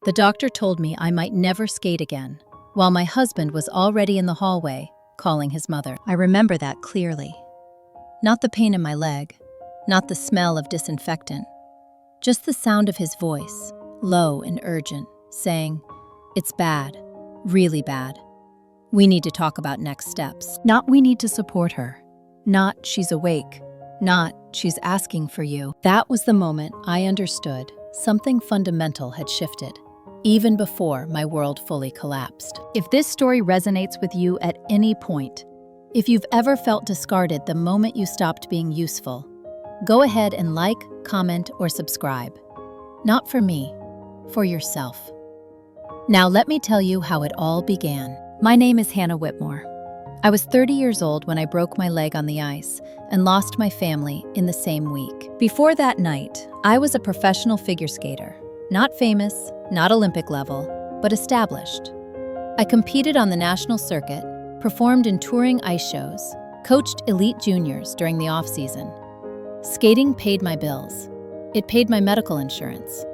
The doctor told me I might never skate again, while my husband was already in the hallway, calling his mother. I remember that clearly. Not the pain in my leg, not the smell of disinfectant, just the sound of his voice, low and urgent, saying, "It's bad, really bad. We need to talk about next steps." Not we need to support her. Not she's awake. Not she's asking for you. That was the moment I understood something fundamental had shifted, even before my world fully collapsed. If this story resonates with you at any point, if you've ever felt discarded the moment you stopped being useful, go ahead and like, comment, or subscribe. Not for me, for yourself. Now let me tell you how it all began. My name is Hannah Whitmore. I was 30 years old when I broke my leg on the ice and lost my family in the same week. Before that night, I was a professional figure skater. Not famous, not Olympic level, but established. I competed on the national circuit, performed in touring ice shows, coached elite juniors during the off-season. Skating paid my bills. It paid my medical insurance.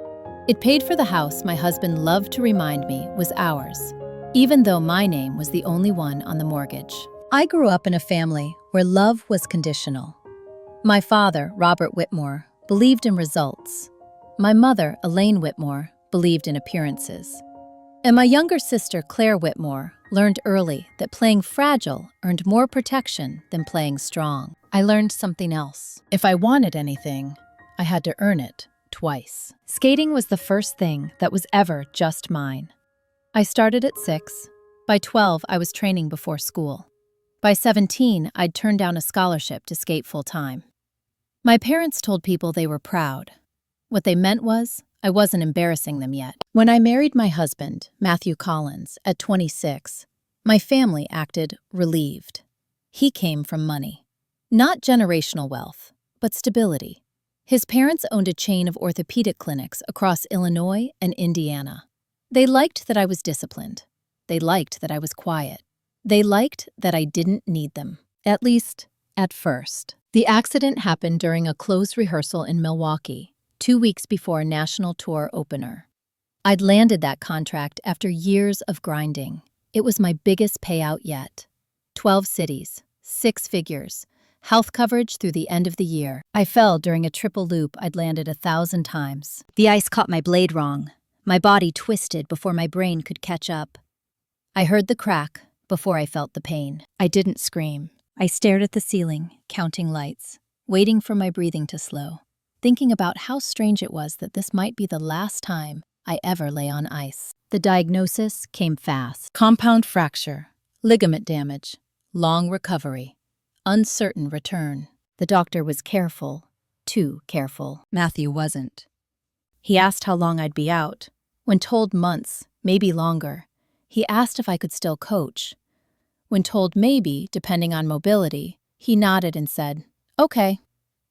It paid for the house my husband loved to remind me was ours, even though my name was the only one on the mortgage. I grew up in a family where love was conditional. My father, Robert Whitmore, believed in results. My mother, Elaine Whitmore, believed in appearances. And my younger sister, Claire Whitmore, learned early that playing fragile earned more protection than playing strong. I learned something else. If I wanted anything, I had to earn it twice. Skating was the first thing that was ever just mine. I started at 6. By 12, I was training before school. By 17, I'd turned down a scholarship to skate full-time. My parents told people they were proud. What they meant was, I wasn't embarrassing them yet. When I married my husband, Matthew Collins, at 26, my family acted relieved. He came from money. Not generational wealth, but stability. His parents owned a chain of orthopedic clinics across Illinois and Indiana. They liked that I was disciplined. They liked that I was quiet. They liked that I didn't need them, at least at first. The accident happened during a closed rehearsal in Milwaukee, 2 weeks before a national tour opener. I'd landed that contract after years of grinding. It was my biggest payout yet. 12 cities, 6 figures, health coverage through the end of the year. I fell during a triple loop I'd landed 1,000 times. The ice caught my blade wrong. My body twisted before my brain could catch up. I heard the crack before I felt the pain. I didn't scream. I stared at the ceiling, counting lights, waiting for my breathing to slow, thinking about how strange it was that this might be the last time I ever lay on ice. The diagnosis came fast. Compound fracture, ligament damage, long recovery, uncertain return. The doctor was careful, too careful. Matthew wasn't. He asked how long I'd be out. When told months, maybe longer, he asked if I could still coach. When told maybe, depending on mobility, he nodded and said, "Okay,"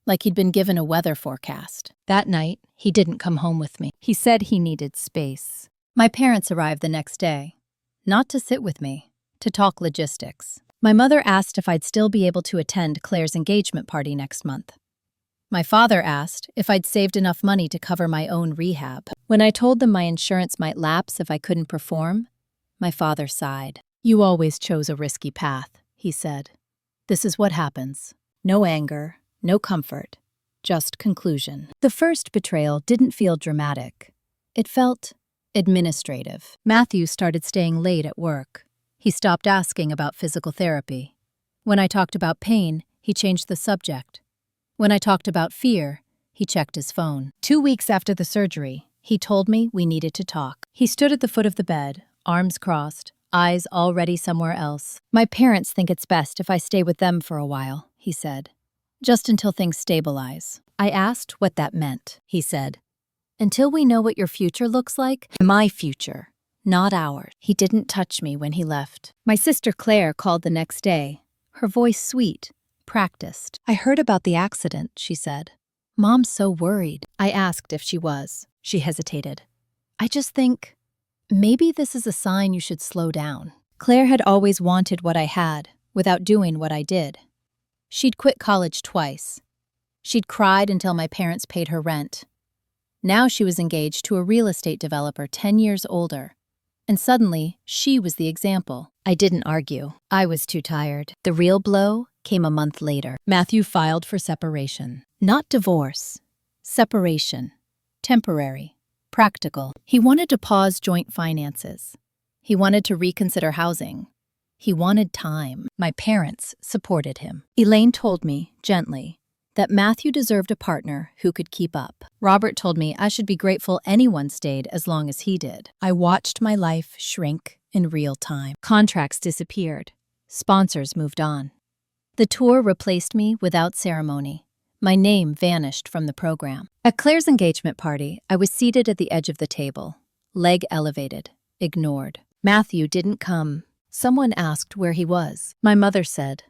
like he'd been given a weather forecast. That night, he didn't come home with me. He said he needed space. My parents arrived the next day, not to sit with me, to talk logistics. My mother asked if I'd still be able to attend Claire's engagement party next month. My father asked if I'd saved enough money to cover my own rehab. When I told them my insurance might lapse if I couldn't perform, my father sighed. "You always chose a risky path," he said. "This is what happens. No anger, no comfort, just conclusion." The first betrayal didn't feel dramatic. It felt administrative. Matthew started staying late at work. He stopped asking about physical therapy. When I talked about pain, he changed the subject. When I talked about fear, he checked his phone. 2 weeks after the surgery, he told me we needed to talk. He stood at the foot of the bed, arms crossed, eyes already somewhere else. "My parents think it's best if I stay with them for a while," he said. "Just until things stabilize." I asked what that meant. He said, "Until we know what your future looks like." My future, not ours. He didn't touch me when he left. My sister Claire called the next day, her voice sweet, practiced. "I heard about the accident," she said. "Mom's so worried." I asked if she was. She hesitated. "I just think, maybe this is a sign you should slow down." Claire had always wanted what I had, without doing what I did. She'd quit college twice. She'd cried until my parents paid her rent. Now she was engaged to a real estate developer 10 years older. And suddenly, she was the example. I didn't argue. I was too tired. The real blow came a month later. Matthew filed for separation. Not divorce. Separation. Temporary. Practical. He wanted to pause joint finances. He wanted to reconsider housing. He wanted time. My parents supported him. Elaine told me, gently, that Matthew deserved a partner who could keep up. Robert told me I should be grateful anyone stayed as long as he did. I watched my life shrink in real time. Contracts disappeared. Sponsors moved on. The tour replaced me without ceremony. My name vanished from the program. At Claire's engagement party, I was seated at the edge of the table, leg elevated, ignored. Matthew didn't come. Someone asked where he was. My mother said,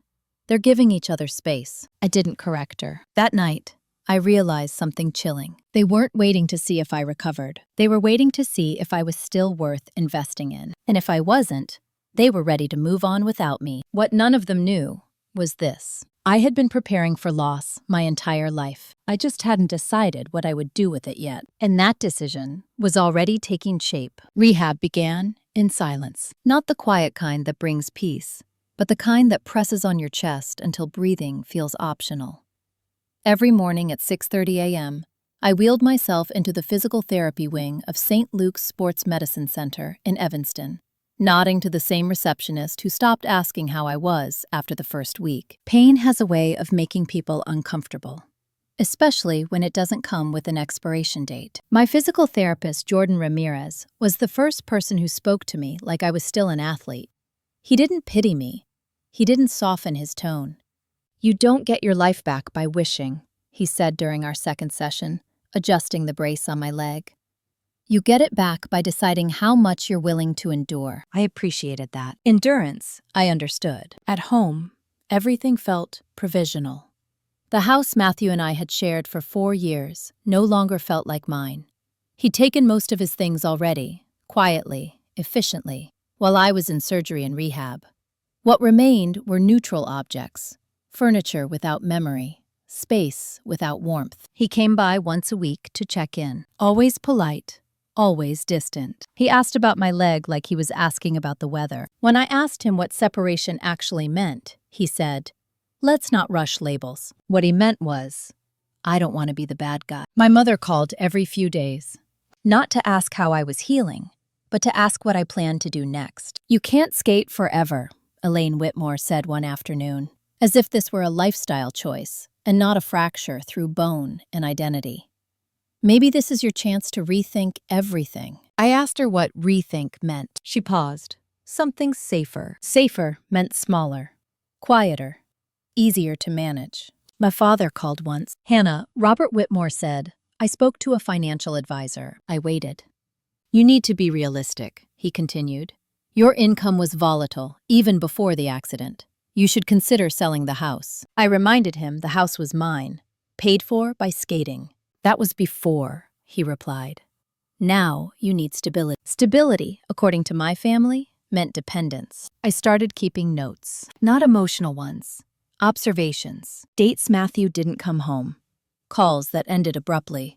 "They're giving each other space." I didn't correct her. That night, I realized something chilling. They weren't waiting to see if I recovered. They were waiting to see if I was still worth investing in. And if I wasn't, they were ready to move on without me. What none of them knew was this. I had been preparing for loss my entire life. I just hadn't decided what I would do with it yet. And that decision was already taking shape. Rehab began in silence. Not the quiet kind that brings peace, but the kind that presses on your chest until breathing feels optional. Every morning at 6:30 a.m., I wheeled myself into the physical therapy wing of St. Luke's Sports Medicine Center in Evanston, nodding to the same receptionist who stopped asking how I was after the first week. Pain has a way of making people uncomfortable, especially when it doesn't come with an expiration date. My physical therapist, Jordan Ramirez, was the first person who spoke to me like I was still an athlete. He didn't pity me. He didn't soften his tone. "You don't get your life back by wishing," he said during our second session, adjusting the brace on my leg. "You get it back by deciding how much you're willing to endure." I appreciated that. Endurance, I understood. At home, everything felt provisional. The house Matthew and I had shared for 4 years no longer felt like mine. He'd taken most of his things already, quietly, efficiently, while I was in surgery and rehab. What remained were neutral objects, furniture without memory, space without warmth. He came by once a week to check in, always polite, always distant. He asked about my leg like he was asking about the weather. When I asked him what separation actually meant, he said, "Let's not rush labels." What he meant was, I don't want to be the bad guy. My mother called every few days, not to ask how I was healing, but to ask what I planned to do next. "You can't skate forever," Elaine Whitmore said one afternoon, as if this were a lifestyle choice and not a fracture through bone and identity. "Maybe this is your chance to rethink everything." I asked her what rethink meant. She paused. Something safer. Safer meant smaller, quieter, easier to manage. My father called once. "Hannah," Robert Whitmore said, "I spoke to a financial advisor." I waited. "You need to be realistic," he continued. "Your income was volatile, even before the accident. You should consider selling the house." I reminded him the house was mine, paid for by skating. "That was before," he replied. "Now you need stability." Stability, according to my family, meant dependence. I started keeping notes, not emotional ones, observations, dates Matthew didn't come home, calls that ended abruptly,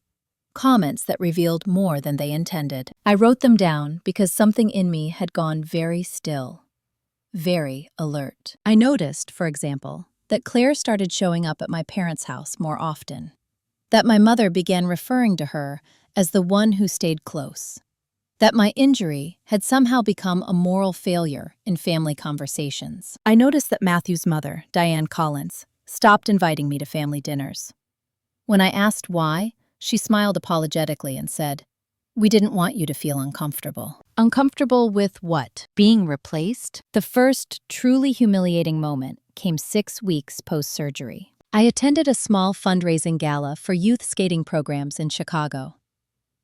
comments that revealed more than they intended. I wrote them down because something in me had gone very still, very alert. I noticed, for example, that Claire started showing up at my parents' house more often, that my mother began referring to her as the one who stayed close, that my injury had somehow become a moral failure in family conversations. I noticed that Matthew's mother, Diane Collins, stopped inviting me to family dinners. When I asked why, she smiled apologetically and said, "We didn't want you to feel uncomfortable." Uncomfortable with what? Being replaced? The first truly humiliating moment came 6 weeks post-surgery. I attended a small fundraising gala for youth skating programs in Chicago.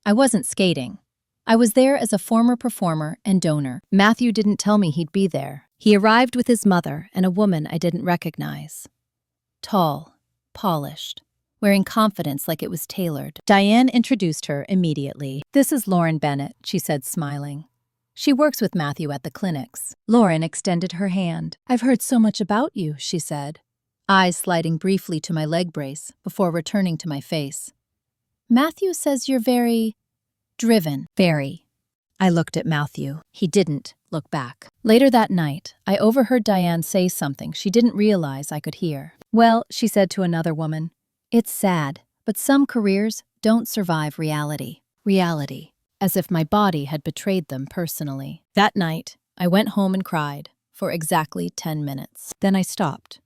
I wasn't skating. I was there as a former performer and donor. Matthew didn't tell me he'd be there. He arrived with his mother and a woman I didn't recognize. Tall, polished, wearing confidence like it was tailored. Diane introduced her immediately. "This is Lauren Bennett," she said, smiling. "She works with Matthew at the clinics." Lauren extended her hand. "I've heard so much about you," she said, eyes sliding briefly to my leg brace before returning to my face. Matthew says you're very driven. Very. I looked at Matthew. He didn't look back. Later that night, I overheard Diane say something she didn't realize I could hear. Well, she said to another woman, it's sad, but some careers don't survive reality. Reality. As if my body had betrayed them personally. That night, I went home and cried for exactly 10 minutes. Then I stopped.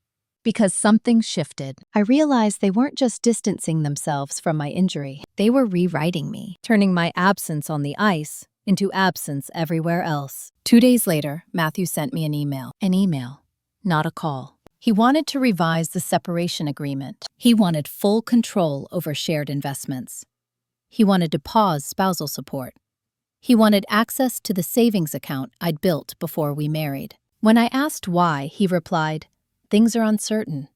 Because something shifted. I realized they weren't just distancing themselves from my injury. They were rewriting me, turning my absence on the ice into absence everywhere else. 2 days later, Matthew sent me an email. An email, not a call. He wanted to revise the separation agreement. He wanted full control over shared investments. He wanted to pause spousal support. He wanted access to the savings account I'd built before we married. When I asked why, he replied, things are uncertain.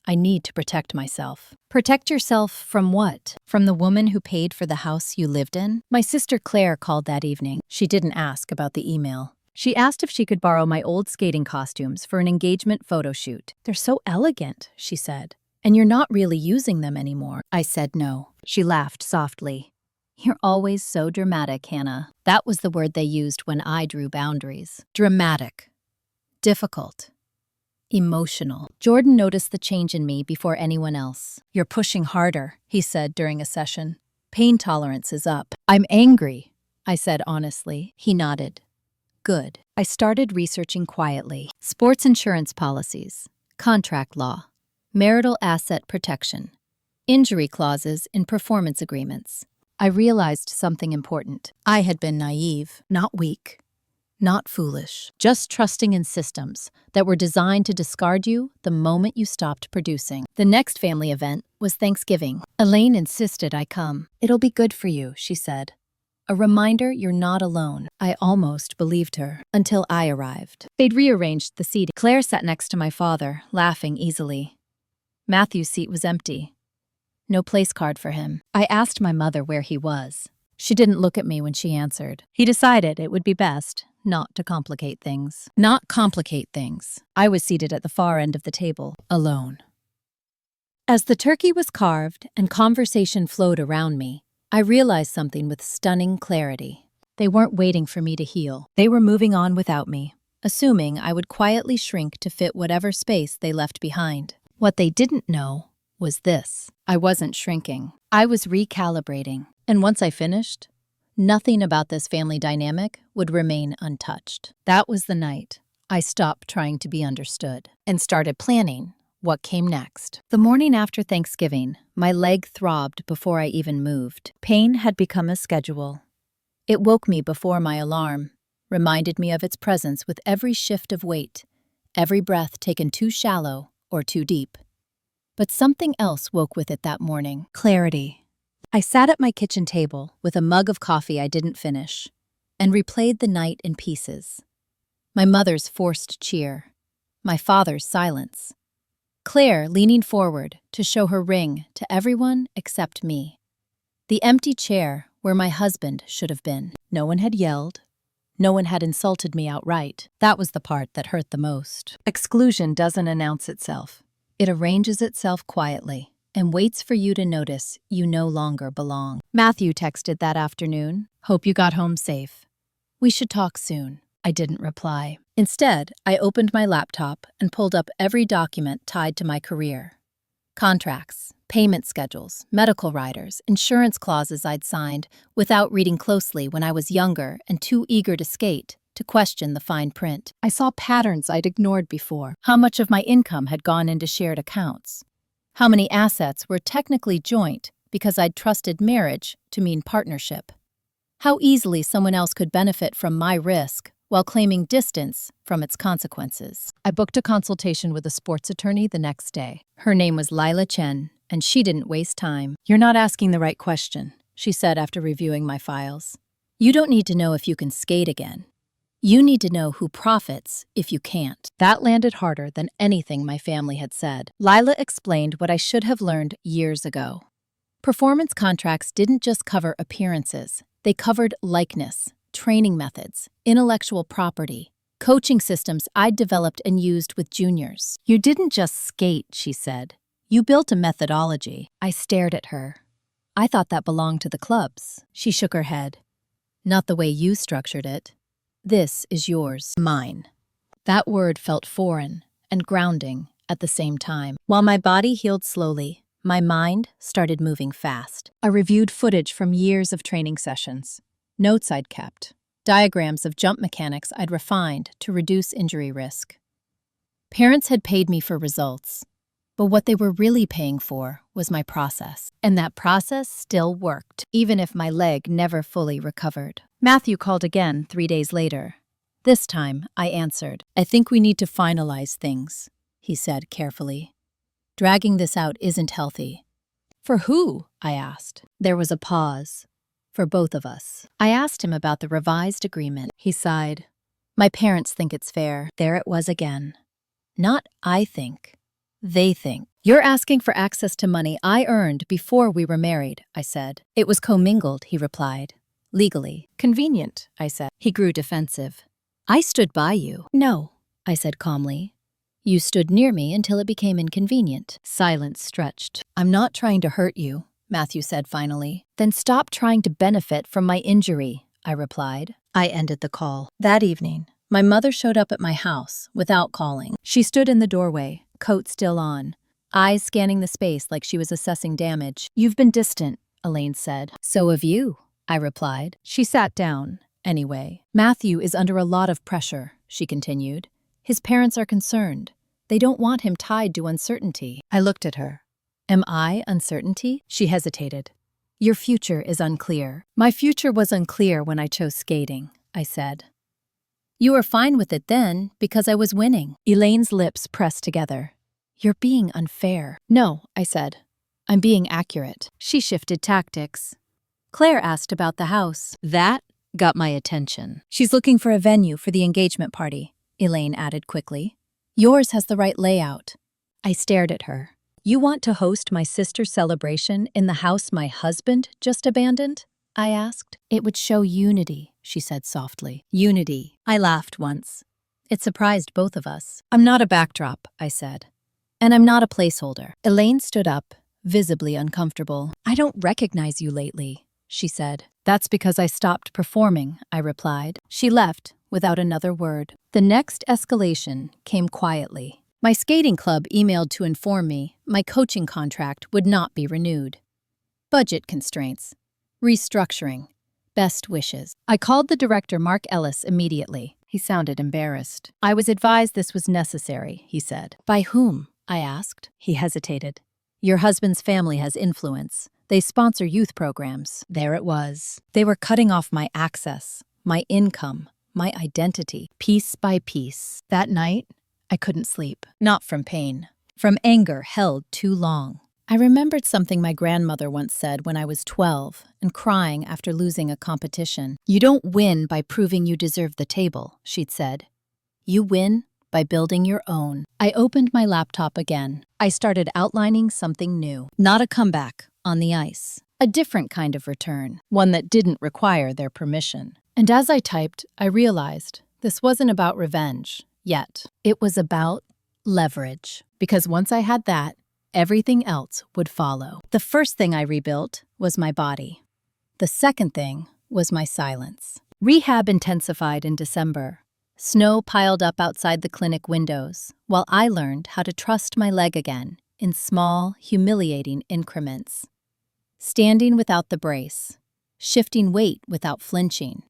I need to protect myself. Protect yourself from what? From the woman who paid for the house you lived in? My sister Claire called that evening. She didn't ask about the email. She asked if she could borrow my old skating costumes for an engagement photo shoot. They're so elegant, she said. And you're not really using them anymore. I said no. She laughed softly. You're always so dramatic, Hannah. That was the word they used when I drew boundaries. Dramatic. Difficult. Emotional. Jordan noticed the change in me before anyone else. You're pushing harder, he said during a session. Pain tolerance is up. I'm angry, I said honestly. He nodded. Good. I started researching quietly. Sports insurance policies, contract law, marital asset protection, injury clauses in performance agreements. I realized something important. I had been naive, not weak. Not foolish, just trusting in systems that were designed to discard you the moment you stopped producing. The next family event was Thanksgiving. Elaine insisted I come. It'll be good for you, she said. A reminder you're not alone. I almost believed her until I arrived. They'd rearranged the seating. Claire sat next to my father, laughing easily. Matthew's seat was empty. No place card for him. I asked my mother where he was. She didn't look at me when she answered. He decided it would be best not to complicate things. Not complicate things. I was seated at the far end of the table, alone. As the turkey was carved and conversation flowed around me, I realized something with stunning clarity. They weren't waiting for me to heal. They were moving on without me, assuming I would quietly shrink to fit whatever space they left behind. What they didn't know was this. I wasn't shrinking. I was recalibrating. And once I finished, nothing about this family dynamic would remain untouched. That was the night I stopped trying to be understood and started planning what came next. The morning after Thanksgiving, my leg throbbed before I even moved. Pain had become a schedule. It woke me before my alarm, reminded me of its presence with every shift of weight, every breath taken too shallow or too deep. But something else woke with it that morning. Clarity. I sat at my kitchen table with a mug of coffee I didn't finish and replayed the night in pieces. My mother's forced cheer, my father's silence, Claire leaning forward to show her ring to everyone except me, the empty chair where my husband should have been. No one had yelled. No one had insulted me outright. That was the part that hurt the most. Exclusion doesn't announce itself. It arranges itself quietly and waits for you to notice you no longer belong. Matthew texted that afternoon. Hope you got home safe. We should talk soon. I didn't reply. Instead, I opened my laptop and pulled up every document tied to my career. Contracts, payment schedules, medical riders, insurance clauses I'd signed without reading closely when I was younger and too eager to skate to question the fine print. I saw patterns I'd ignored before. How much of my income had gone into shared accounts? How many assets were technically joint because I'd trusted marriage to mean partnership? How easily someone else could benefit from my risk while claiming distance from its consequences. I booked a consultation with a sports attorney the next day. Her name was Lila Chen, and she didn't waste time. You're not asking the right question, she said after reviewing my files. You don't need to know if you can skate again. You need to know who profits if you can't. That landed harder than anything my family had said. Lila explained what I should have learned years ago. Performance contracts didn't just cover appearances. They covered likeness, training methods, intellectual property, coaching systems I'd developed and used with juniors. You didn't just skate, she said. You built a methodology. I stared at her. I thought that belonged to the clubs. She shook her head. Not the way you structured it. This is yours. Mine. That word felt foreign and grounding at the same time. While my body healed slowly, my mind started moving fast. I reviewed footage from years of training sessions, notes I'd kept, diagrams of jump mechanics I'd refined to reduce injury risk. Parents had paid me for results, but what they were really paying for was my process. And that process still worked, even if my leg never fully recovered. Matthew called again 3 days later. This time, I answered. I think we need to finalize things, he said carefully. Dragging this out isn't healthy. For who? I asked. There was a pause. For both of us. I asked him about the revised agreement. He sighed. My parents think it's fair. There it was again. Not I think. They think. You're asking for access to money I earned before we were married, I said. It was commingled, he replied. Legally. Convenient, I said. He grew defensive. I stood by you. No, I said calmly. You stood near me until it became inconvenient. Silence stretched. I'm not trying to hurt you, Matthew said finally. Then stop trying to benefit from my injury, I replied. I ended the call. That evening, my mother showed up at my house without calling. She stood in the doorway, coat still on, eyes scanning the space like she was assessing damage. You've been distant, Elaine said. So have you, I replied. She sat down, anyway. Matthew is under a lot of pressure, she continued. His parents are concerned. They don't want him tied to uncertainty. I looked at her. Am I uncertainty? She hesitated. Your future is unclear. My future was unclear when I chose skating, I said. You were fine with it then because I was winning. Elaine's lips pressed together. You're being unfair. No, I said. I'm being accurate. She shifted tactics. Claire asked about the house. That got my attention. She's looking for a venue for the engagement party, Elaine added quickly. Yours has the right layout. I stared at her. You want to host my sister's celebration in the house my husband just abandoned? I asked. It would show unity, she said softly. Unity. I laughed once. It surprised both of us. I'm not a backdrop, I said. And I'm not a placeholder. Elaine stood up, visibly uncomfortable. I don't recognize you lately, she said. That's because I stopped performing, I replied. She left without another word. The next escalation came quietly. My skating club emailed to inform me my coaching contract would not be renewed. Budget constraints. Restructuring. Best wishes. I called the director, Mark Ellis, immediately. He sounded embarrassed. I was advised this was necessary, he said. By whom? I asked. He hesitated. Your husband's family has influence. They sponsor youth programs. There it was. They were cutting off my access, my income, my identity, piece by piece. That night, I couldn't sleep. Not from pain. From anger held too long. I remembered something my grandmother once said when I was 12 and crying after losing a competition. You don't win by proving you deserve the table, she'd said. You win by building your own. I opened my laptop again. I started outlining something new. Not a comeback on the ice. A different kind of return. One that didn't require their permission. And as I typed, I realized this wasn't about revenge yet. It was about leverage. Because once I had that, everything else would follow. The first thing I rebuilt was my body. The second thing was my silence. Rehab intensified in December. Snow piled up outside the clinic windows, while I learned how to trust my leg again in small, humiliating increments. Standing without the brace, shifting weight without flinching,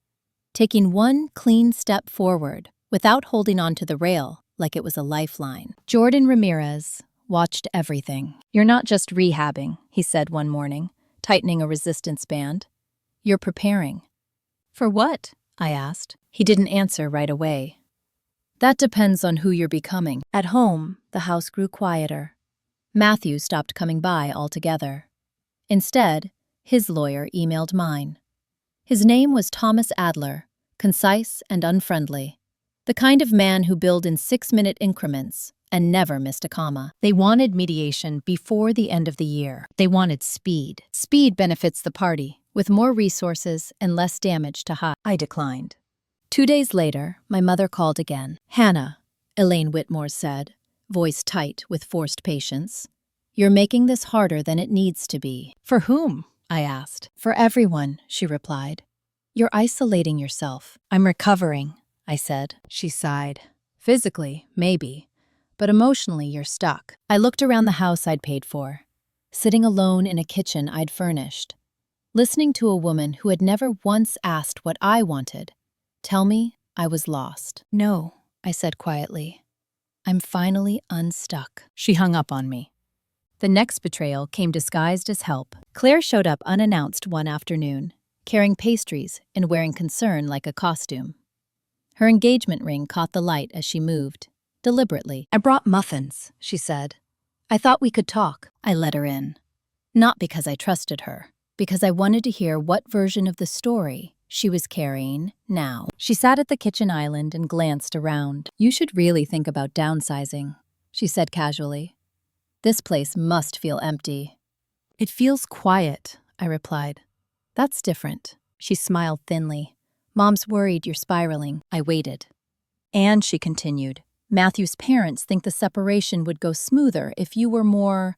taking one clean step forward without holding onto the rail like it was a lifeline. Jordan Ramirez watched everything. You're not just rehabbing, he said one morning, tightening a resistance band. You're preparing. For what? I asked. He didn't answer right away. That depends on who you're becoming. At home, the house grew quieter. Matthew stopped coming by altogether. Instead, his lawyer emailed mine. His name was Thomas Adler, concise and unfriendly. The kind of man who billed in 6-minute increments and never missed a comma. They wanted mediation before the end of the year. They wanted speed. Speed benefits the party, with more resources and less damage to hide. I declined. 2 days later, my mother called again. Hannah, Elaine Whitmore said, voice tight with forced patience. You're making this harder than it needs to be. For whom? I asked. For everyone, she replied. You're isolating yourself. I'm recovering, I said. She sighed. Physically, maybe, but emotionally you're stuck. I looked around the house I'd paid for, sitting alone in a kitchen I'd furnished, listening to a woman who had never once asked what I wanted. Tell me I was lost. No, I said quietly. I'm finally unstuck. She hung up on me. The next betrayal came disguised as help. Claire showed up unannounced one afternoon, carrying pastries and wearing concern like a costume. Her engagement ring caught the light as she moved, deliberately. I brought muffins, she said. I thought we could talk. I let her in. Not because I trusted her, because I wanted to hear what version of the story she was carrying now. She sat at the kitchen island and glanced around. You should really think about downsizing, she said casually. This place must feel empty. It feels quiet, I replied. That's different. She smiled thinly. Mom's worried you're spiraling. I waited. And she continued, Matthew's parents think the separation would go smoother if you were more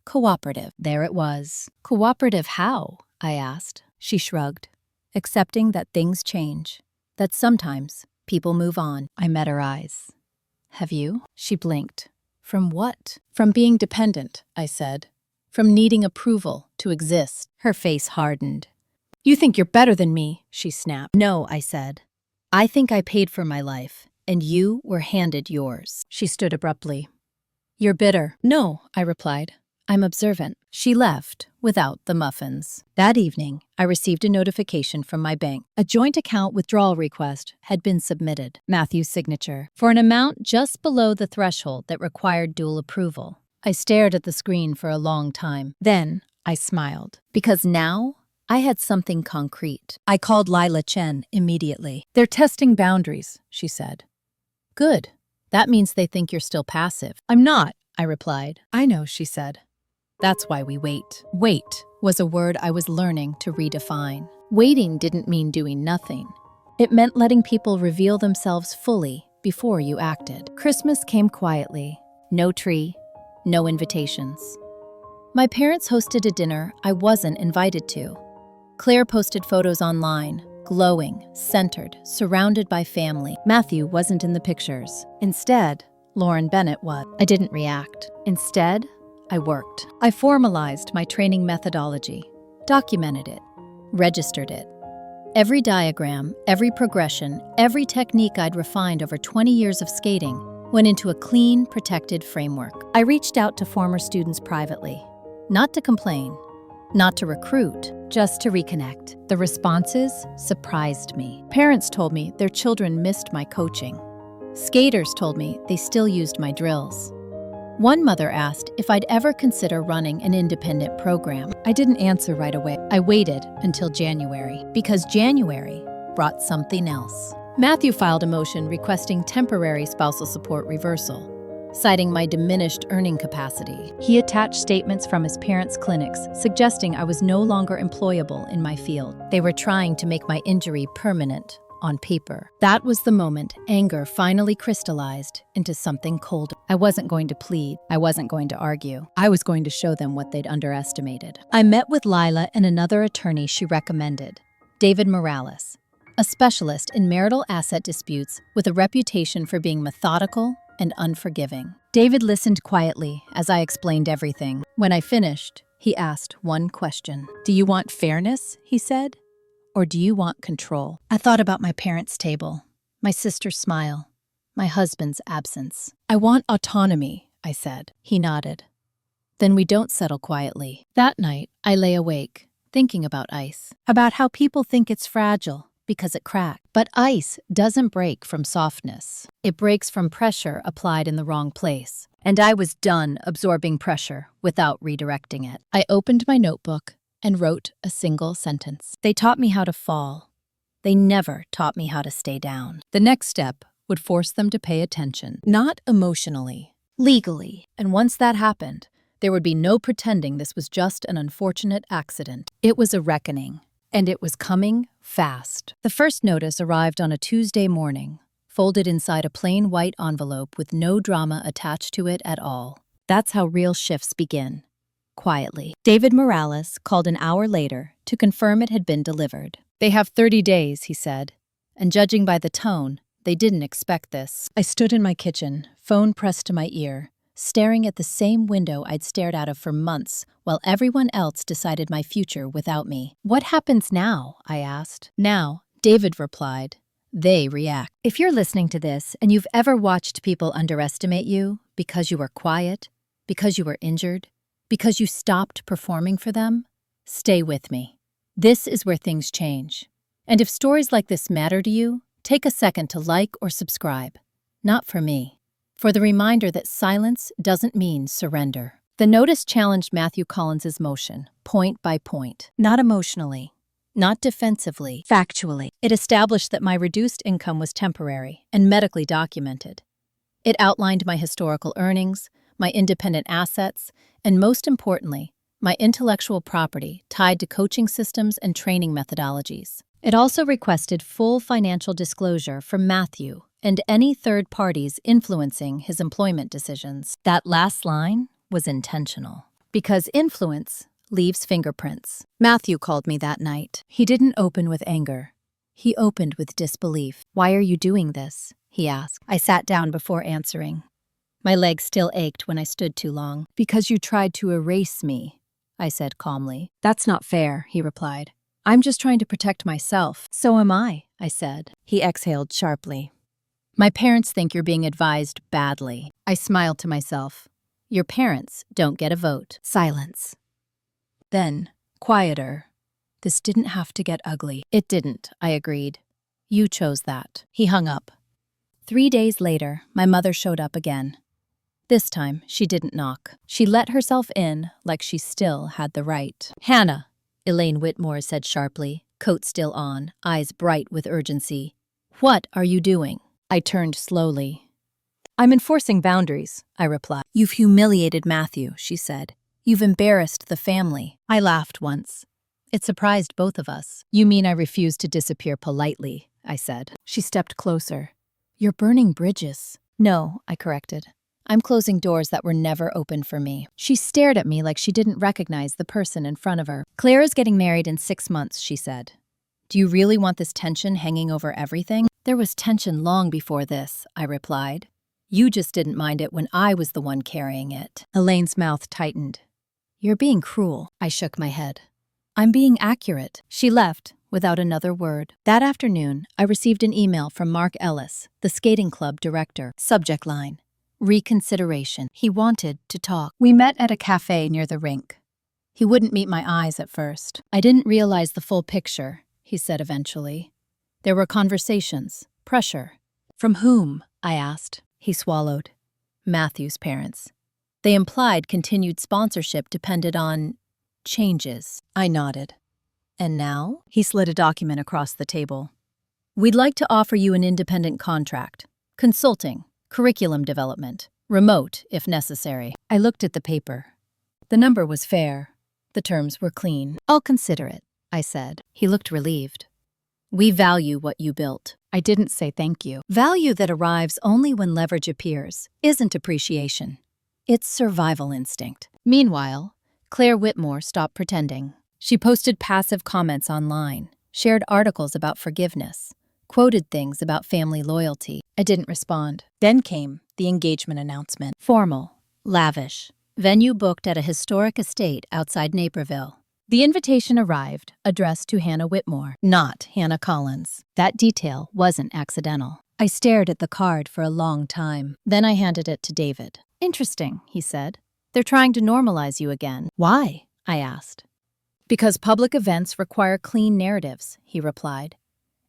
cooperative. There it was. Cooperative how? I asked. She shrugged, accepting that things change, that sometimes people move on. I met her eyes. Have you? She blinked. From what? From being dependent, I said. From needing approval to exist. Her face hardened. You think you're better than me, she snapped. No, I said. I think I paid for my life, and you were handed yours. She stood abruptly. You're bitter. No, I replied. I'm observant. She left without the muffins. That evening, I received a notification from my bank. A joint account withdrawal request had been submitted, Matthew's signature, for an amount just below the threshold that required dual approval. I stared at the screen for a long time. Then, I smiled, because now I had something concrete. I called Lila Chen immediately. They're testing boundaries, she said. Good. That means they think you're still passive. I'm not, I replied. I know, she said. That's why we wait. Wait was a word I was learning to redefine. Waiting didn't mean doing nothing. It meant letting people reveal themselves fully before you acted. Christmas came quietly. No tree, no invitations. My parents hosted a dinner I wasn't invited to. Claire posted photos online, glowing, centered, surrounded by family. Matthew wasn't in the pictures. Instead, Lauren Bennett was. I didn't react. Instead, I worked. I formalized my training methodology, documented it, registered it. Every diagram, every progression, every technique I'd refined over 20 years of skating went into a clean, protected framework. I reached out to former students privately, not to complain, not to recruit, just to reconnect. The responses surprised me. Parents told me their children missed my coaching. Skaters told me they still used my drills. One mother asked if I'd ever consider running an independent program. I didn't answer right away. I waited until January, because January brought something else. Matthew filed a motion requesting temporary spousal support reversal, citing my diminished earning capacity. He attached statements from his parents' clinics suggesting I was no longer employable in my field. They were trying to make my injury permanent on paper. That was the moment anger finally crystallized into something colder. I wasn't going to plead. I wasn't going to argue. I was going to show them what they'd underestimated. I met with Lila and another attorney she recommended, David Morales, a specialist in marital asset disputes with a reputation for being methodical and unforgiving. David listened quietly as I explained everything. When I finished, he asked one question. Do you want fairness? He said. Or do you want control? I thought about my parents' table, my sister's smile, my husband's absence. I want autonomy, I said. He nodded. Then we don't settle quietly. That night, I lay awake, thinking about ice, about how people think it's fragile because it cracked. But ice doesn't break from softness. It breaks from pressure applied in the wrong place. And I was done absorbing pressure without redirecting it. I opened my notebook and wrote a single sentence. They taught me how to fall. They never taught me how to stay down. The next step would force them to pay attention, not emotionally, legally. And once that happened, there would be no pretending this was just an unfortunate accident. It was a reckoning, and it was coming fast. The first notice arrived on a Tuesday morning, folded inside a plain white envelope with no drama attached to it at all. That's how real shifts begin. quietly. David Morales called an hour later to confirm it had been delivered. "They have 30 days, he said, and judging by the tone, they didn't expect this." I stood in my kitchen, phone pressed to my ear, staring at the same window I'd stared out of for months while everyone else decided my future without me. "What happens now?" I asked. "Now," David replied, "they react." If you're listening to this and you've ever watched people underestimate you because you were quiet, because you were injured, because you stopped performing for them, stay with me. This is where things change. And if stories like this matter to you, take a second to like or subscribe. Not for me. For the reminder that silence doesn't mean surrender. The notice challenged Matthew Collins's motion, point by point. Not emotionally, not defensively, factually. It established that my reduced income was temporary and medically documented. It outlined my historical earnings, my independent assets, and most importantly, my intellectual property tied to coaching systems and training methodologies. It also requested full financial disclosure from Matthew and any third parties influencing his employment decisions. That last line was intentional, because influence leaves fingerprints. Matthew called me that night. He didn't open with anger. He opened with disbelief. "Why are you doing this?" he asked. I sat down before answering. My legs still ached when I stood too long. "Because you tried to erase me," I said calmly. "That's not fair," he replied. "I'm just trying to protect myself." "So am I," I said. He exhaled sharply. "My parents think you're being advised badly." I smiled to myself. "Your parents don't get a vote." Silence. Then, quieter. "This didn't have to get ugly." "It didn't," I agreed. "You chose that." He hung up. 3 days later, my mother showed up again. This time, she didn't knock. She let herself in like she still had the right. "Hannah," Elaine Whitmore said sharply, coat still on, eyes bright with urgency. "What are you doing?" I turned slowly. "I'm enforcing boundaries," I replied. "You've humiliated Matthew," she said. "You've embarrassed the family." I laughed once. It surprised both of us. "You mean I refused to disappear politely," I said. She stepped closer. "You're burning bridges." "No," I corrected. "I'm closing doors that were never opened for me." She stared at me like she didn't recognize the person in front of her. "Claire is getting married in 6 months," she said. "Do you really want this tension hanging over everything?" "There was tension long before this," I replied. "You just didn't mind it when I was the one carrying it." Elaine's mouth tightened. "You're being cruel." I shook my head. "I'm being accurate." She left without another word. That afternoon, I received an email from Mark Ellis, the skating club director. Subject line: reconsideration. He wanted to talk. We met at a cafe near the rink. He wouldn't meet my eyes at first. "I didn't realize the full picture," he said eventually. "There were conversations, pressure." "From whom?" I asked. He swallowed. "Matthew's parents. They implied continued sponsorship depended on changes." I nodded. "And now?" He slid a document across the table. "We'd like to offer you an independent contract. Consulting, curriculum development, remote if necessary." I looked at the paper. The number was fair. The terms were clean. "I'll consider it," I said. He looked relieved. "We value what you built." I didn't say thank you. Value that arrives only when leverage appears isn't appreciation. It's survival instinct. Meanwhile, Claire Whitmore stopped pretending. She posted passive comments online, shared articles about forgiveness, quoted things about family loyalty. I didn't respond. Then came the engagement announcement. Formal, lavish, venue booked at a historic estate outside Naperville. The invitation arrived, addressed to Hannah Whitmore, not Hannah Collins. That detail wasn't accidental. I stared at the card for a long time. Then I handed it to David. "Interesting," he said. "They're trying to normalize you again." "Why?" I asked. "Because public events require clean narratives," he replied.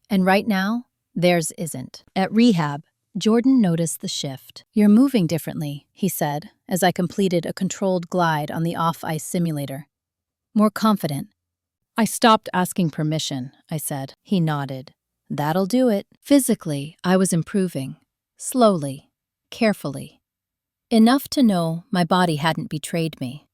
"And right now, theirs isn't." At rehab, Jordan noticed the shift. "You're moving differently," he said, as I completed a controlled glide on the off-ice simulator. "More confident." "I stopped asking permission," I said. He nodded. "That'll do it." Physically, I was improving. Slowly, carefully. Enough to know my body hadn't betrayed me.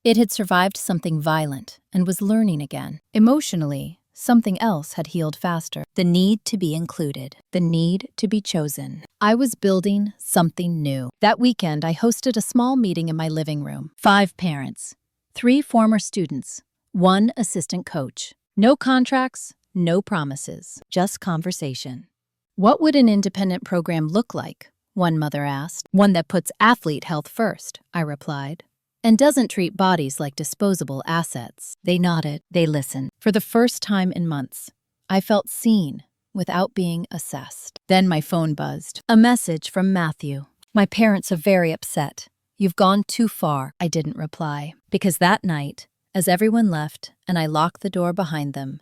It had survived something violent and was learning again. Emotionally, something else had healed faster. The need to be included. The need to be chosen. I was building something new. That weekend, I hosted a small meeting in my living room. 5 parents. 3 former students, 1 assistant coach. No contracts, no promises, just conversation. What would an independent program look like? One mother asked. One that puts athlete health first, I replied, and doesn't treat bodies like disposable assets. They nodded, they listened. For the first time in months, I felt seen without being assessed. Then my phone buzzed. A message from Matthew. My parents are very upset. You've gone too far. I didn't reply, because that night, as everyone left and I locked the door behind them,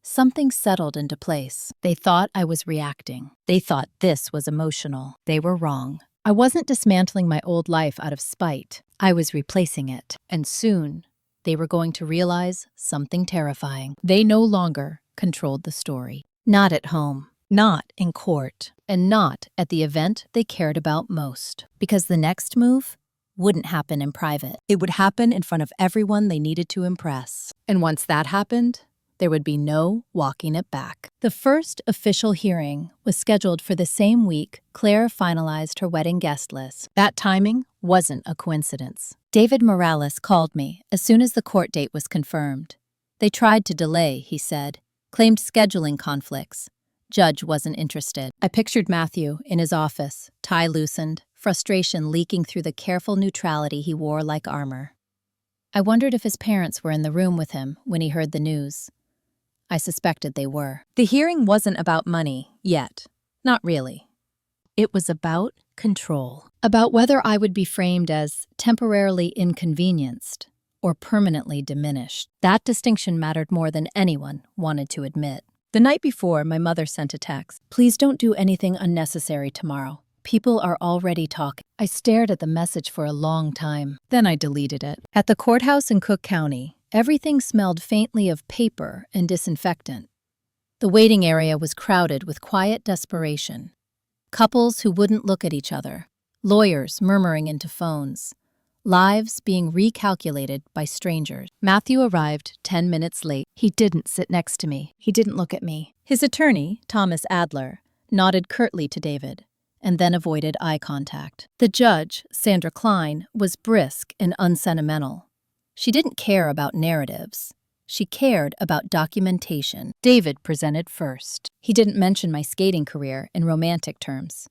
something settled into place. They thought I was reacting. They thought this was emotional. They were wrong. I wasn't dismantling my old life out of spite. I was replacing it. And soon, they were going to realize something terrifying. They no longer controlled the story. Not at home, not in court, and not at the event they cared about most. Because the next move wouldn't happen in private. It would happen in front of everyone they needed to impress. And once that happened, there would be no walking it back. The first official hearing was scheduled for the same week Claire finalized her wedding guest list. That timing wasn't a coincidence. David Morales called me as soon as the court date was confirmed. They tried to delay, he said, claimed scheduling conflicts. Judge wasn't interested. I pictured Matthew in his office, tie loosened, frustration leaking through the careful neutrality he wore like armor. I wondered if his parents were in the room with him when he heard the news. I suspected they were. The hearing wasn't about money, yet. Not really. It was about control. About whether I would be framed as temporarily inconvenienced or permanently diminished. That distinction mattered more than anyone wanted to admit. The night before, my mother sent a text. Please don't do anything unnecessary tomorrow. People are already talking. I stared at the message for a long time. Then I deleted it. At the courthouse in Cook County, everything smelled faintly of paper and disinfectant. The waiting area was crowded with quiet desperation. Couples who wouldn't look at each other, lawyers murmuring into phones, lives being recalculated by strangers. Matthew arrived 10 minutes late. He didn't sit next to me. He didn't look at me. His attorney, Thomas Adler, nodded curtly to David and then avoided eye contact. The judge, Sandra Klein, was brisk and unsentimental. She didn't care about narratives. She cared about documentation. David presented first. He didn't mention my skating career in romantic terms.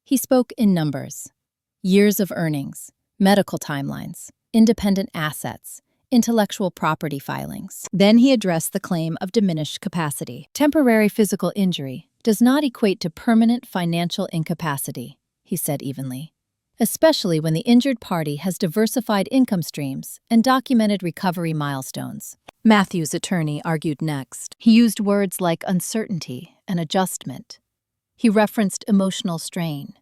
He spoke in numbers. Years of earnings, medical timelines, independent assets, intellectual property filings. Then he addressed the claim of diminished capacity. Temporary physical injury does not equate to permanent financial incapacity, he said evenly, especially when the injured party has diversified income streams and documented recovery milestones. Matthew's attorney argued next. He used words like uncertainty and adjustment. He referenced emotional strain.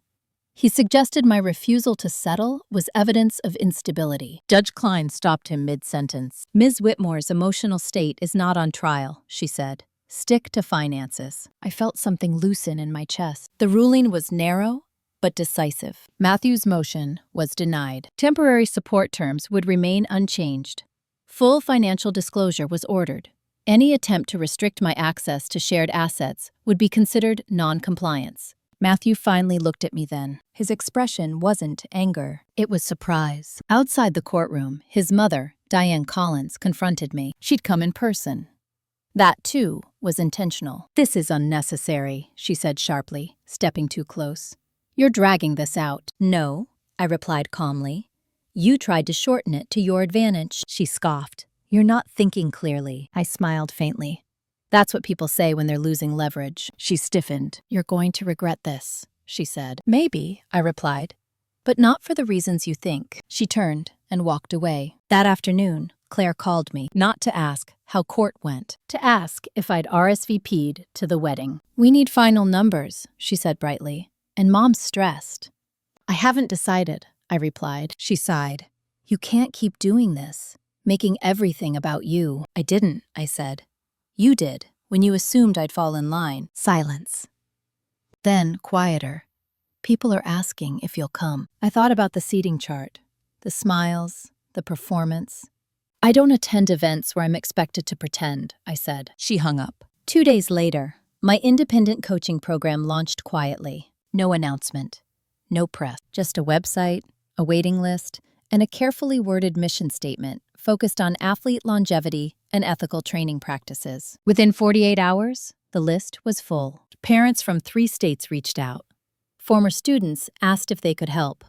He suggested my refusal to settle was evidence of instability. Judge Klein stopped him mid-sentence. Ms. Whitmore's emotional state is not on trial, she said. Stick to finances. I felt something loosen in my chest. The ruling was narrow, but decisive. Matthew's motion was denied. Temporary support terms would remain unchanged. Full financial disclosure was ordered. Any attempt to restrict my access to shared assets would be considered non-compliance. Matthew finally looked at me then. His expression wasn't anger. It was surprise. Outside the courtroom, his mother, Diane Collins, confronted me. She'd come in person. That, too, was intentional. This is unnecessary, she said sharply, stepping too close. You're dragging this out. No, I replied calmly. You tried to shorten it to your advantage, she scoffed. You're not thinking clearly. I smiled faintly. That's what people say when they're losing leverage. She stiffened. You're going to regret this, she said. Maybe, I replied, but not for the reasons you think. She turned and walked away. That afternoon, Claire called me, not to ask how court went, to ask if I'd RSVP'd to the wedding. We need final numbers, she said brightly, and Mom's stressed. I haven't decided, I replied. She sighed. You can't keep doing this, making everything about you. I didn't, I said. You did, when you assumed I'd fall in line. Silence. Then, quieter. People are asking if you'll come. I thought about the seating chart, the smiles, the performance. I don't attend events where I'm expected to pretend, I said. She hung up. 2 days later, my independent coaching program launched quietly. No announcement, no press, just a website, a waiting list, and a carefully worded mission statement focused on athlete longevity and ethical training practices. Within 48 hours, the list was full. Parents from 3 states reached out. Former students asked if they could help.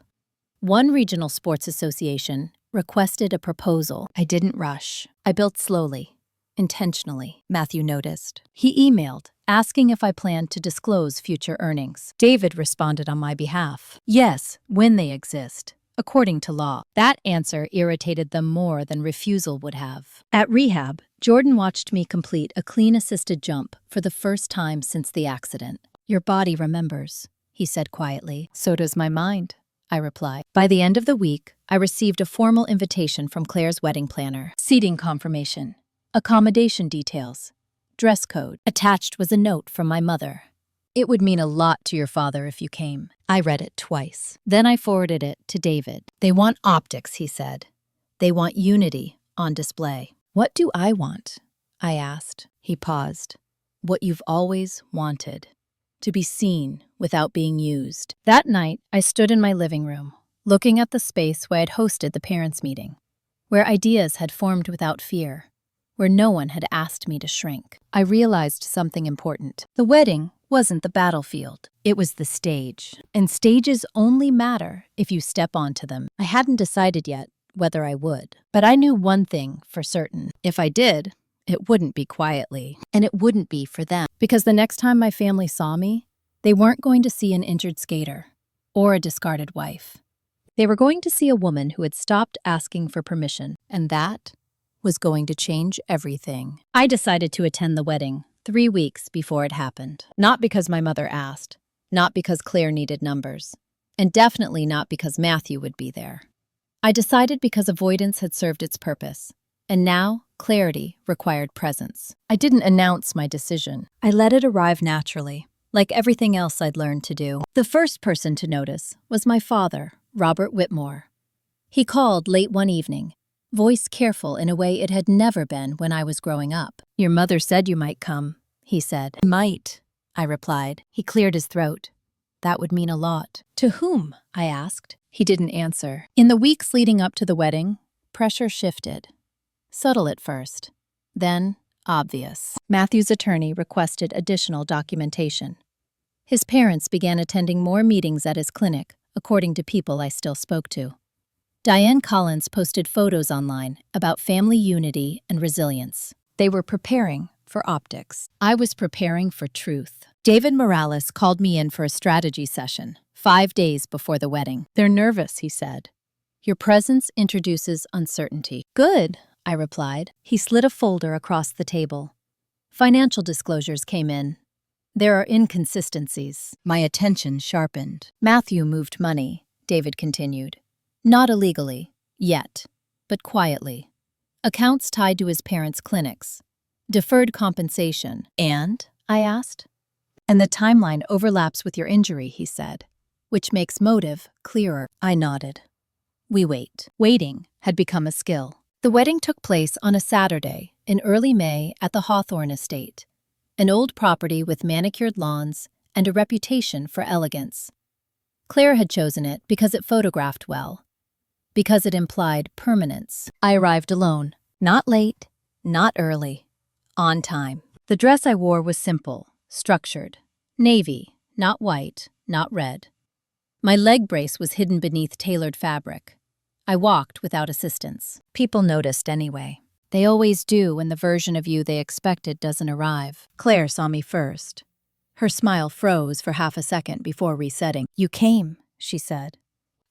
One regional sports association requested a proposal. I didn't rush. I built slowly, intentionally, Matthew noticed. He emailed, asking if I planned to disclose future earnings. David responded on my behalf. Yes, when they exist, according to law. That answer irritated them more than refusal would have. At rehab, Jordan watched me complete a clean-assisted jump for the first time since the accident. Your body remembers, he said quietly. So does my mind, I replied. By the end of the week, I received a formal invitation from Claire's wedding planner. Seating confirmation, accommodation details, dress code. Attached was a note from my mother. It would mean a lot to your father if you came. I read it twice. Then I forwarded it to David. They want optics, he said. They want unity on display. What do I want? I asked. He paused. What you've always wanted. To be seen without being used. That night, I stood in my living room, looking at the space where I'd hosted the parents' meeting, where ideas had formed without fear, where no one had asked me to shrink. I realized something important. The wedding wasn't the battlefield. It was the stage. And stages only matter if you step onto them. I hadn't decided yet whether I would, but I knew one thing for certain. If I did, it wouldn't be quietly, and it wouldn't be for them. Because the next time my family saw me, they weren't going to see an injured skater or a discarded wife. They were going to see a woman who had stopped asking for permission, and that was going to change everything. I decided to attend the wedding 3 weeks before it happened. Not because my mother asked, not because Claire needed numbers, and definitely not because Matthew would be there. I decided because avoidance had served its purpose, and now clarity required presence. I didn't announce my decision. I let it arrive naturally, like everything else I'd learned to do. The first person to notice was my father, Robert Whitmore. He called late one evening, voice careful in a way it had never been when I was growing up. Your mother said you might come, he said. I might, I replied. He cleared his throat. That would mean a lot. To whom? I asked. He didn't answer. In the weeks leading up to the wedding, pressure shifted. Subtle at first, then obvious. Matthew's attorney requested additional documentation. His parents began attending more meetings at his clinic, according to people I still spoke to. Diane Collins posted photos online about family unity and resilience. They were preparing for optics. I was preparing for truth. David Morales called me in for a strategy session, 5 days before the wedding. They're nervous, he said. Your presence introduces uncertainty. Good, I replied. He slid a folder across the table. Financial disclosures came in. There are inconsistencies. My attention sharpened. Matthew moved money, David continued. Not illegally, yet, but quietly. Accounts tied to his parents' clinics. Deferred compensation. And? I asked. And the timeline overlaps with your injury, he said, which makes motive clearer. I nodded. We wait. Waiting had become a skill. The wedding took place on a Saturday in early May at the Hawthorne estate, an old property with manicured lawns and a reputation for elegance. Claire had chosen it because it photographed well, because it implied permanence. I arrived alone, not late, not early, on time. The dress I wore was simple, structured, navy, not white, not red. My leg brace was hidden beneath tailored fabric. I walked without assistance. People noticed anyway. They always do when the version of you they expected doesn't arrive. Claire saw me first. Her smile froze for half a second before resetting. You came, she said.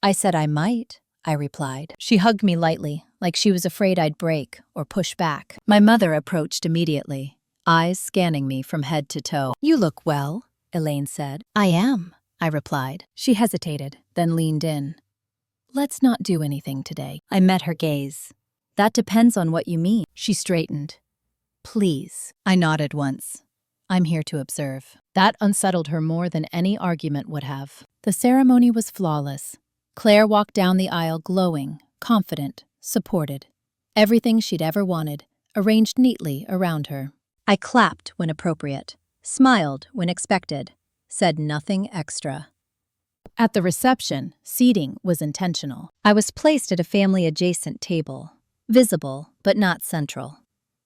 I said I might, I replied. She hugged me lightly, like she was afraid I'd break or push back. My mother approached immediately, eyes scanning me from head to toe. You look well, Elaine said. I am, I replied. She hesitated, then leaned in. Let's not do anything today. I met her gaze. That depends on what you mean. She straightened. Please. I nodded once. I'm here to observe. That unsettled her more than any argument would have. The ceremony was flawless. Claire walked down the aisle glowing, confident, supported. Everything she'd ever wanted, arranged neatly around her. I clapped when appropriate, smiled when expected, said nothing extra. At the reception, seating was intentional. I was placed at a family-adjacent table. visible but not central.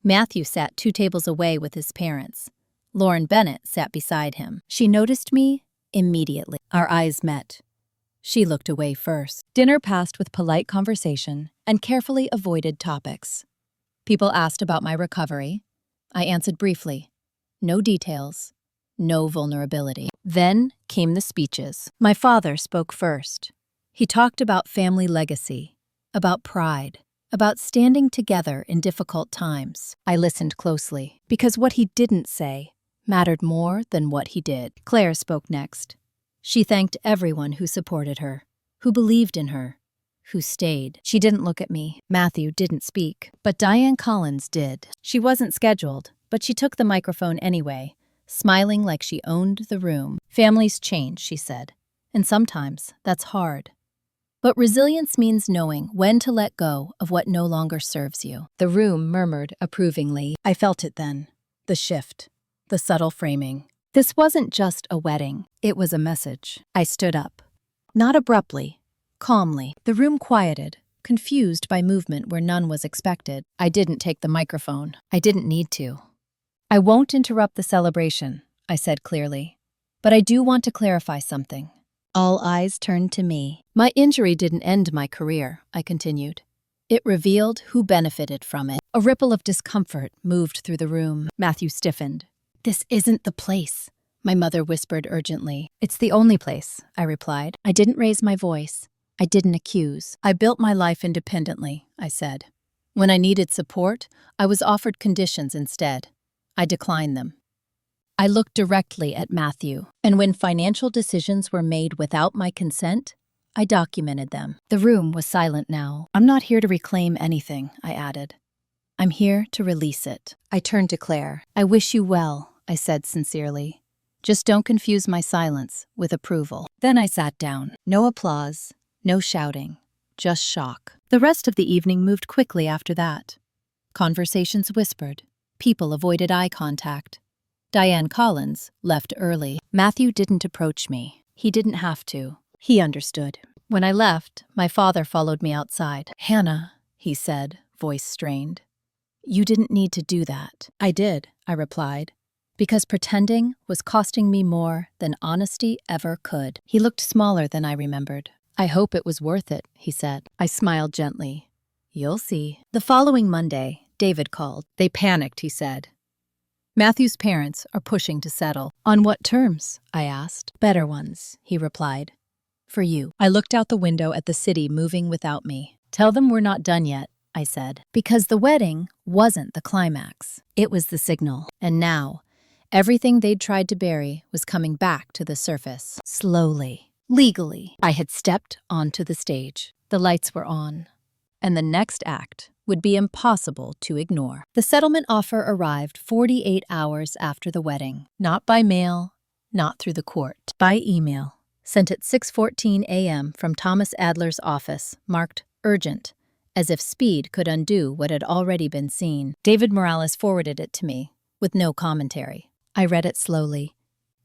Matthew sat 2 tables away with his parents. Lauren Bennett sat beside him. She noticed me immediately. Our eyes met. She looked away first. Dinner passed with polite conversation and carefully avoided topics. People asked about my recovery. I answered briefly. No details, no vulnerability. Then came the speeches. My father spoke first. He talked about family legacy, about pride, about standing together in difficult times. I listened closely, because what he didn't say mattered more than what he did. Claire spoke next. She thanked everyone who supported her, who believed in her, who stayed. She didn't look at me. Matthew didn't speak, but Diane Collins did. She wasn't scheduled, but she took the microphone anyway, smiling like she owned the room. Families change, she said, and sometimes that's hard. But resilience means knowing when to let go of what no longer serves you. The room murmured approvingly. I felt it then. The shift. The subtle framing. This wasn't just a wedding. It was a message. I stood up. Not abruptly. Calmly. The room quieted, confused by movement where none was expected. I didn't take the microphone. I didn't need to. I won't interrupt the celebration, I said clearly. But I do want to clarify something. All eyes turned to me. My injury didn't end my career, I continued. It revealed who benefited from it. A ripple of discomfort moved through the room. Matthew stiffened. This isn't the place, my mother whispered urgently. It's the only place, I replied. I didn't raise my voice. I didn't accuse. I built my life independently, I said. When I needed support, I was offered conditions instead. I declined them. I looked directly at Matthew, and when financial decisions were made without my consent, I documented them. The room was silent now. I'm not here to reclaim anything, I added. I'm here to release it. I turned to Claire. I wish you well, I said sincerely. Just don't confuse my silence with approval. Then I sat down. No applause, no shouting, just shock. The rest of the evening moved quickly after that. Conversations whispered. People avoided eye contact. Diane Collins left early. Matthew didn't approach me. He didn't have to. He understood. When I left, my father followed me outside. Hannah, he said, voice strained. You didn't need to do that. I did, I replied, because pretending was costing me more than honesty ever could. He looked smaller than I remembered. I hope it was worth it, he said. I smiled gently. You'll see. The following Monday, David called. They panicked, he said. Matthew's parents are pushing to settle. On what terms? I asked. Better ones, he replied. For you. I looked out the window at the city moving without me. Tell them we're not done yet, I said. Because the wedding wasn't the climax. It was the signal. And now, everything they'd tried to bury was coming back to the surface. Slowly, legally, I had stepped onto the stage. The lights were on. And the next act would be impossible to ignore. The settlement offer arrived 48 hours after the wedding. Not by mail, not through the court. By email. Sent at 6:14 a.m. from Thomas Adler's office, marked urgent, as if speed could undo what had already been seen. David Morales forwarded it to me, with no commentary. I read it slowly.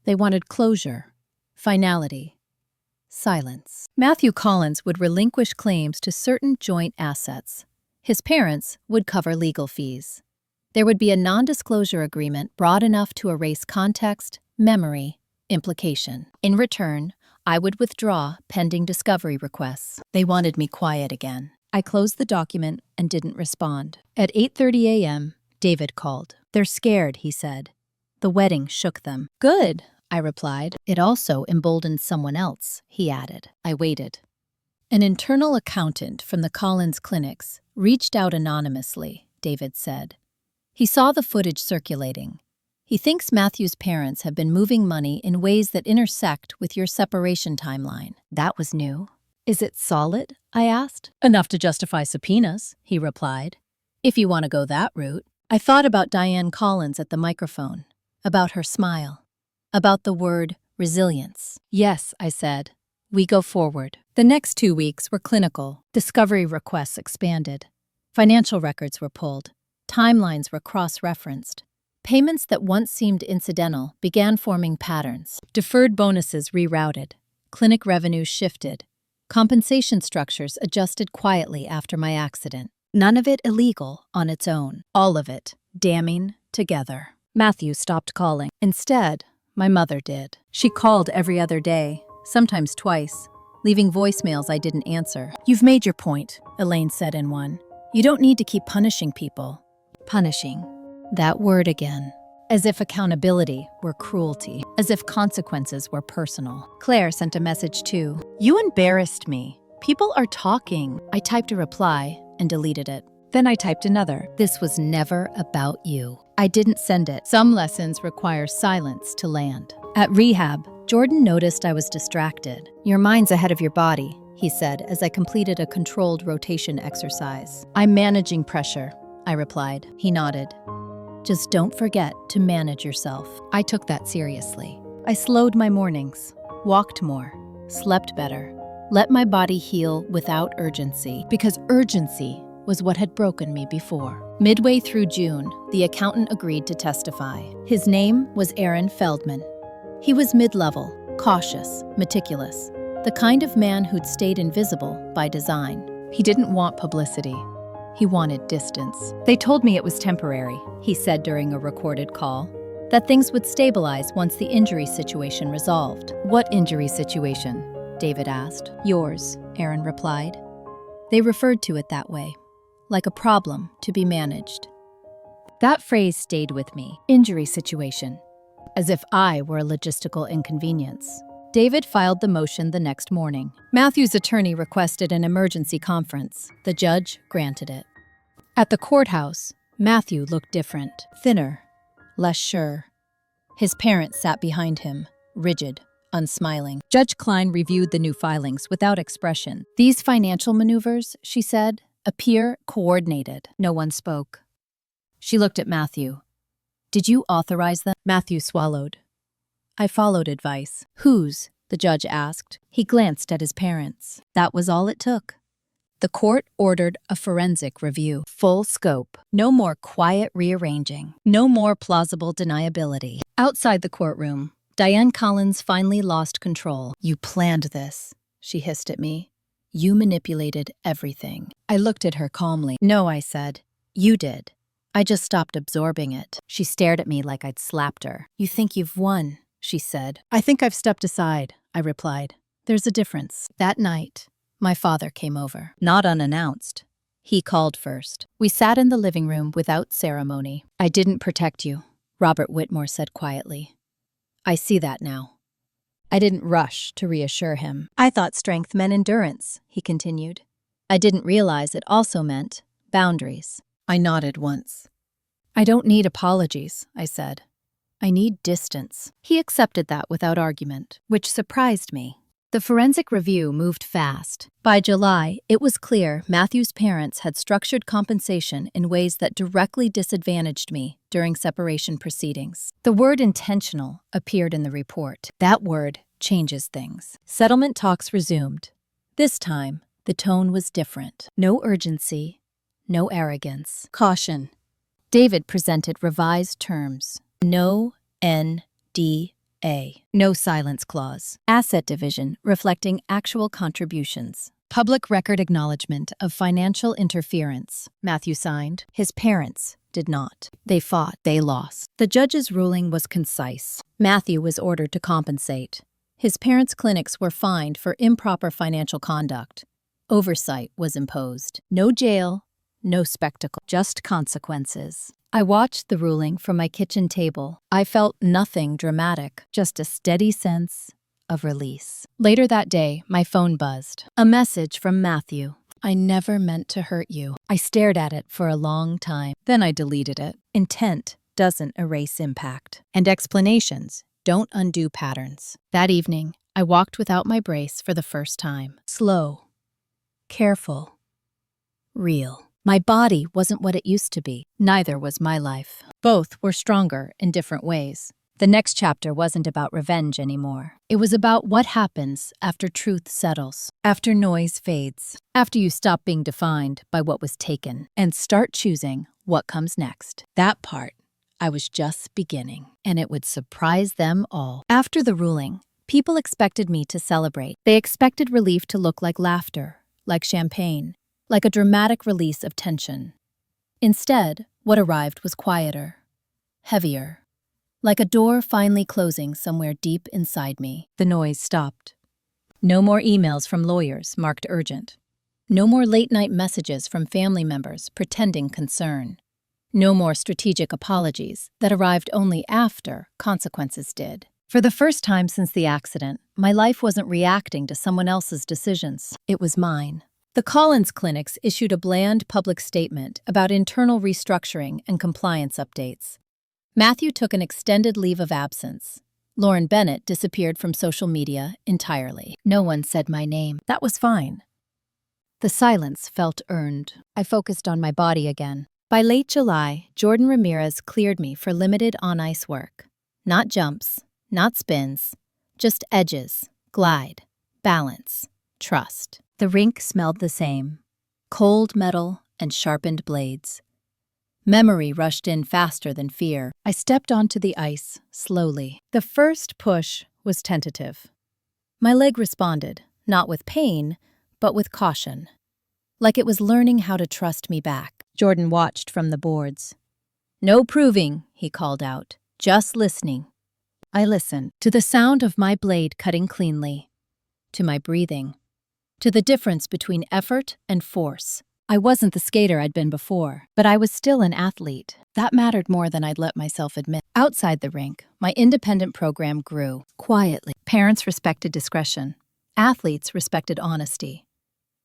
They wanted closure, finality, silence. Matthew Collins would relinquish claims to certain joint assets. His parents would cover legal fees. There would be a non-disclosure agreement broad enough to erase context, memory, implication. In return, I would withdraw pending discovery requests. They wanted me quiet again. I closed the document and didn't respond. At 8:30 a.m., David called. They're scared, he said. The wedding shook them. Good, I replied. It also emboldened someone else, he added. I waited. An internal accountant from the Collins clinics reached out anonymously, David said. He saw the footage circulating. He thinks Matthew's parents have been moving money in ways that intersect with your separation timeline. That was new. Is it solid? I asked. Enough to justify subpoenas, he replied. If you want to go that route. I thought about Diane Collins at the microphone, about her smile, about the word resilience. Yes, I said. We go forward. The next 2 weeks were clinical. Discovery requests expanded. Financial records were pulled. Timelines were cross-referenced. Payments that once seemed incidental began forming patterns. Deferred bonuses rerouted. Clinic revenues shifted. Compensation structures adjusted quietly after my accident. None of it illegal on its own. All of it damning together. Matthew stopped calling. Instead, my mother did. She called every other day, sometimes twice, leaving voicemails I didn't answer. "You've made your point," Elaine said in one. "You don't need to keep punishing people." Punishing. That word again. As if accountability were cruelty. As if consequences were personal. Claire sent a message too. "You embarrassed me. People are talking." I typed a reply and deleted it. Then I typed another. "This was never about you." I didn't send it. Some lessons require silence to land. At rehab, Jordan noticed I was distracted. "Your mind's ahead of your body," he said as I completed a controlled rotation exercise. "I'm managing pressure," I replied. He nodded. "Just don't forget to manage yourself." I took that seriously. I slowed my mornings, walked more, slept better, let my body heal without urgency, because urgency was what had broken me before. Midway through June, the accountant agreed to testify. His name was Aaron Feldman. He was mid-level, cautious, meticulous, the kind of man who'd stayed invisible by design. He didn't want publicity. He wanted distance. "They told me it was temporary," he said during a recorded call, "that things would stabilize once the injury situation resolved." "What injury situation?" David asked. "Yours," Aaron replied. They referred to it that way, like a problem to be managed. That phrase stayed with me. Injury situation. As if I were a logistical inconvenience. David filed the motion the next morning. Matthew's attorney requested an emergency conference. The judge granted it. At the courthouse, Matthew looked different, thinner, less sure. His parents sat behind him, rigid, unsmiling. Judge Klein reviewed the new filings without expression. "These financial maneuvers," she said, "appear coordinated." No one spoke. She looked at Matthew. "Did you authorize them?" Matthew swallowed. "I followed advice." "Whose?" the judge asked. He glanced at his parents. That was all it took. The court ordered a forensic review. Full scope. No more quiet rearranging. No more plausible deniability. Outside the courtroom, Diane Collins finally lost control. "You planned this," she hissed at me. "You manipulated everything." I looked at her calmly. "No," I said. "You did. I just stopped absorbing it." She stared at me like I'd slapped her. "You think you've won," she said. "I think I've stepped aside," I replied. "There's a difference." That night, my father came over. Not unannounced. He called first. We sat in the living room without ceremony. "I didn't protect you," Robert Whitmore said quietly. "I see that now." I didn't rush to reassure him. "I thought strength meant endurance," he continued. "I didn't realize it also meant boundaries." I nodded once. "I don't need apologies," I said. "I need distance." He accepted that without argument, which surprised me. The forensic review moved fast. By July, it was clear Matthew's parents had structured compensation in ways that directly disadvantaged me during separation proceedings. The word intentional appeared in the report. That word changes things. Settlement talks resumed. This time, the tone was different. No urgency, no arrogance. Caution. David presented revised terms. No NDA. No silence clause. Asset division reflecting actual contributions. Public record acknowledgement of financial interference. Matthew signed. His parents did not. They fought. They lost. The judge's ruling was concise. Matthew was ordered to compensate. His parents' clinics were fined for improper financial conduct. Oversight was imposed. No jail, no spectacle, just consequences. I watched the ruling from my kitchen table. I felt nothing dramatic, just a steady sense of release. Later that day, my phone buzzed. A message from Matthew. "I never meant to hurt you." I stared at it for a long time. Then I deleted it. Intent doesn't erase impact. And explanations don't undo patterns. That evening, I walked without my brace for the first time. Slow. Careful. Real. My body wasn't what it used to be. Neither was my life. Both were stronger in different ways. The next chapter wasn't about revenge anymore. It was about what happens after truth settles, after noise fades, after you stop being defined by what was taken and start choosing what comes next. That part, I was just beginning, and it would surprise them all. After the ruling, people expected me to celebrate. They expected relief to look like laughter, like champagne, like a dramatic release of tension. Instead, what arrived was quieter, heavier, like a door finally closing somewhere deep inside me. The noise stopped. No more emails from lawyers marked urgent. No more late-night messages from family members pretending concern. No more strategic apologies that arrived only after consequences did. For the first time since the accident, my life wasn't reacting to someone else's decisions. It was mine. The Collins clinics issued a bland public statement about internal restructuring and compliance updates. Matthew took an extended leave of absence. Lauren Bennett disappeared from social media entirely. No one said my name. That was fine. The silence felt earned. I focused on my body again. By late July, Jordan Ramirez cleared me for limited on-ice work. Not jumps, not spins, just edges, glide, balance, trust. The rink smelled the same. Cold metal and sharpened blades. Memory rushed in faster than fear. I stepped onto the ice, slowly. The first push was tentative. My leg responded, not with pain, but with caution. Like it was learning how to trust me back. Jordan watched from the boards. "No proving," he called out. "Just listening." I listened to the sound of my blade cutting cleanly, to my breathing, to the difference between effort and force. I wasn't the skater I'd been before, but I was still an athlete. That mattered more than I'd let myself admit. Outside the rink, my independent program grew, quietly. Parents respected discretion. Athletes respected honesty.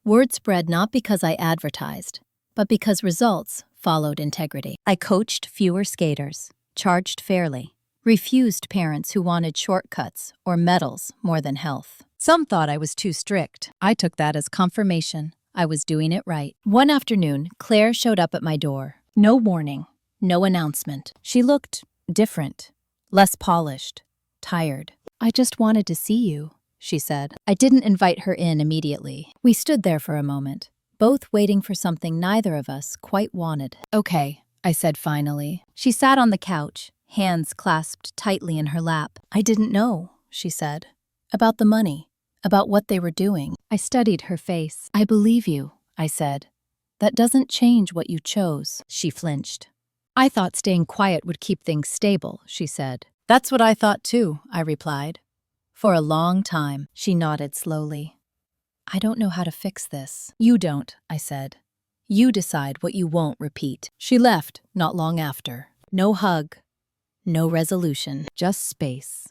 Word spread not because I advertised, but because results followed integrity. I coached fewer skaters, charged fairly, refused parents who wanted shortcuts or medals more than health. Some thought I was too strict. I took that as confirmation I was doing it right. One afternoon, Claire showed up at my door. No warning, no announcement. She looked different, less polished, tired. "I just wanted to see you," she said. I didn't invite her in immediately. We stood there for a moment, both waiting for something neither of us quite wanted. "Okay," I said finally. She sat on the couch, hands clasped tightly in her lap. "I didn't know," she said. "About the money. About what they were doing." I studied her face. "I believe you," I said. "That doesn't change what you chose." She flinched. "I thought staying quiet would keep things stable," she said. "That's what I thought too," I replied. "For a long time." She nodded slowly. "I don't know how to fix this." "You don't," I said. "You decide what you won't repeat." She left not long after. No hug, no resolution, just space.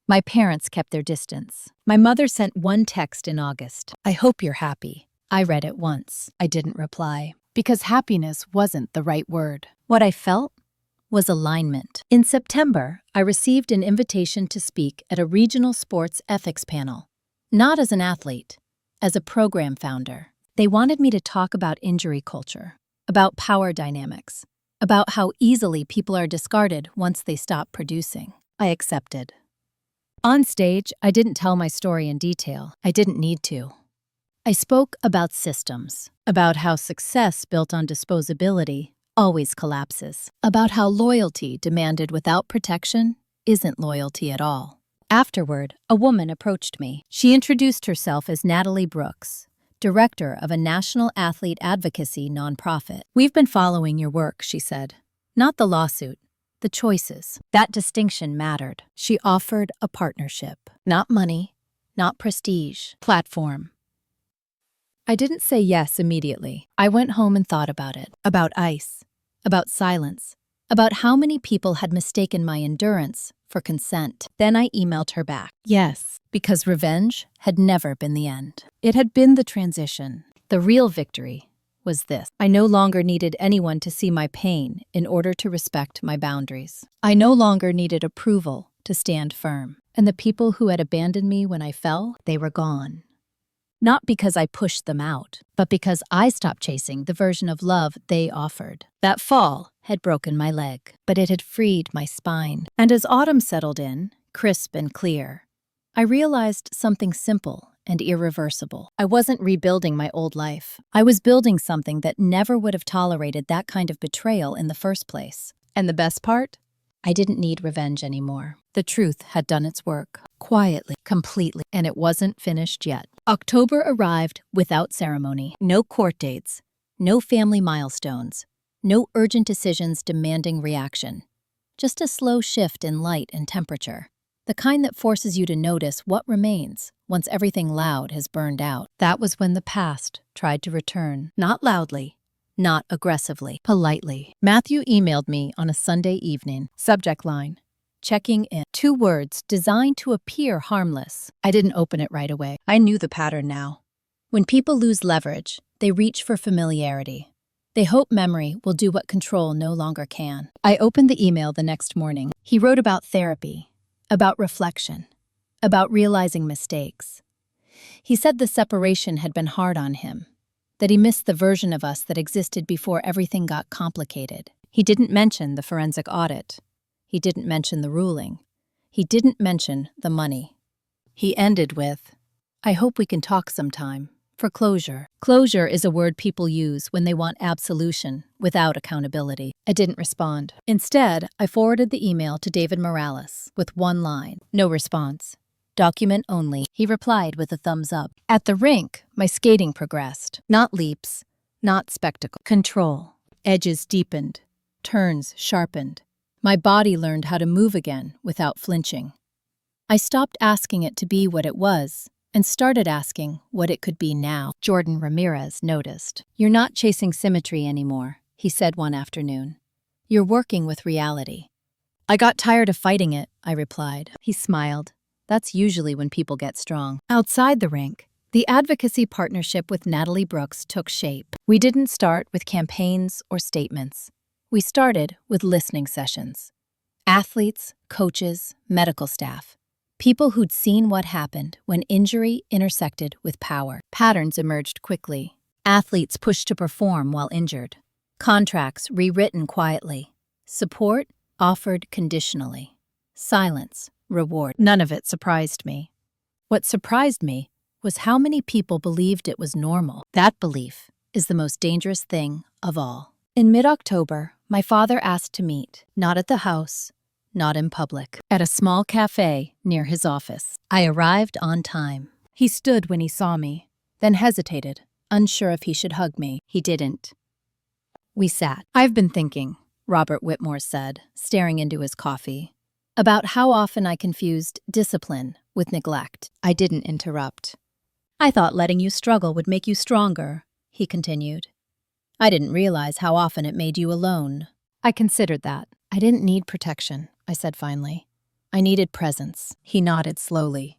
My parents kept their distance. My mother sent one text in August. "I hope you're happy." I read it once. I didn't reply, because happiness wasn't the right word. What I felt was alignment. In September, I received an invitation to speak at a regional sports ethics panel. Not as an athlete, as a program founder. They wanted me to talk about injury culture, about power dynamics, about how easily people are discarded once they stop producing. I accepted. On stage, I didn't tell my story in detail. I didn't need to. I spoke about systems, about how success built on disposability always collapses, about how loyalty demanded without protection isn't loyalty at all. Afterward, a woman approached me. She introduced herself as Natalie Brooks, director of a national athlete advocacy nonprofit. "We've been following your work," she said. "Not the lawsuit. The choices." That distinction mattered. She offered a partnership. Not money, not prestige, platform. I didn't say yes immediately. I went home and thought about it. About ice. About silence. About how many people had mistaken my endurance for consent. Then I emailed her back. Yes, because revenge had never been the end. It had been the transition. The real victory was this. I no longer needed anyone to see my pain in order to respect my boundaries. I no longer needed approval to stand firm. And the people who had abandoned me when I fell, they were gone. Not because I pushed them out, but because I stopped chasing the version of love they offered. That fall had broken my leg, but it had freed my spine. And as autumn settled in, crisp and clear, I realized something simple and irreversible. I wasn't rebuilding my old life. I was building something that never would have tolerated that kind of betrayal in the first place. And the best part? I didn't need revenge anymore. The truth had done its work, quietly, completely, and it wasn't finished yet. October arrived without ceremony. No court dates, no family milestones, no urgent decisions demanding reaction. Just a slow shift in light and temperature. The kind that forces you to notice what remains once everything loud has burned out. That was when the past tried to return. Not loudly, not aggressively, politely. Matthew emailed me on a Sunday evening. Subject line: checking in. 2 words designed to appear harmless. I didn't open it right away. I knew the pattern now. When people lose leverage, they reach for familiarity. They hope memory will do what control no longer can. I opened the email the next morning. He wrote about therapy, about reflection, about realizing mistakes. He said the separation had been hard on him, that he missed the version of us that existed before everything got complicated. He didn't mention the forensic audit. He didn't mention the ruling. He didn't mention the money. He ended with, "I hope we can talk sometime." For closure. Closure is a word people use when they want absolution without accountability. I didn't respond. Instead, I forwarded the email to David Morales with 1 line. No response. Document only. He replied with a thumbs up. At the rink, my skating progressed. Not leaps, not spectacle. Control. Edges deepened. Turns sharpened. My body learned how to move again without flinching. I stopped asking it to be what it was and started asking what it could be now. Jordan Ramirez noticed. "You're not chasing symmetry anymore," he said one afternoon. "You're working with reality." "I got tired of fighting it," I replied. He smiled. That's usually when people get strong. Outside the rink, the advocacy partnership with Natalie Brooks took shape. We didn't start with campaigns or statements. We started with listening sessions. Athletes, coaches, medical staff. People who'd seen what happened when injury intersected with power. Patterns emerged quickly. Athletes pushed to perform while injured. Contracts rewritten quietly. Support offered conditionally. Silence, reward. None of it surprised me. What surprised me was how many people believed it was normal. That belief is the most dangerous thing of all. In mid-October, my father asked to meet, not at the house, not in public, at a small cafe near his office. I arrived on time. He stood when he saw me, then hesitated, unsure if he should hug me. He didn't. We sat. "I've been thinking," Robert Whitmore said, staring into his coffee, "about how often I confused discipline with neglect." I didn't interrupt. "I thought letting you struggle would make you stronger," he continued. "I didn't realize how often it made you alone." I considered that. "I didn't need protection," I said finally. "I needed presence." He nodded slowly.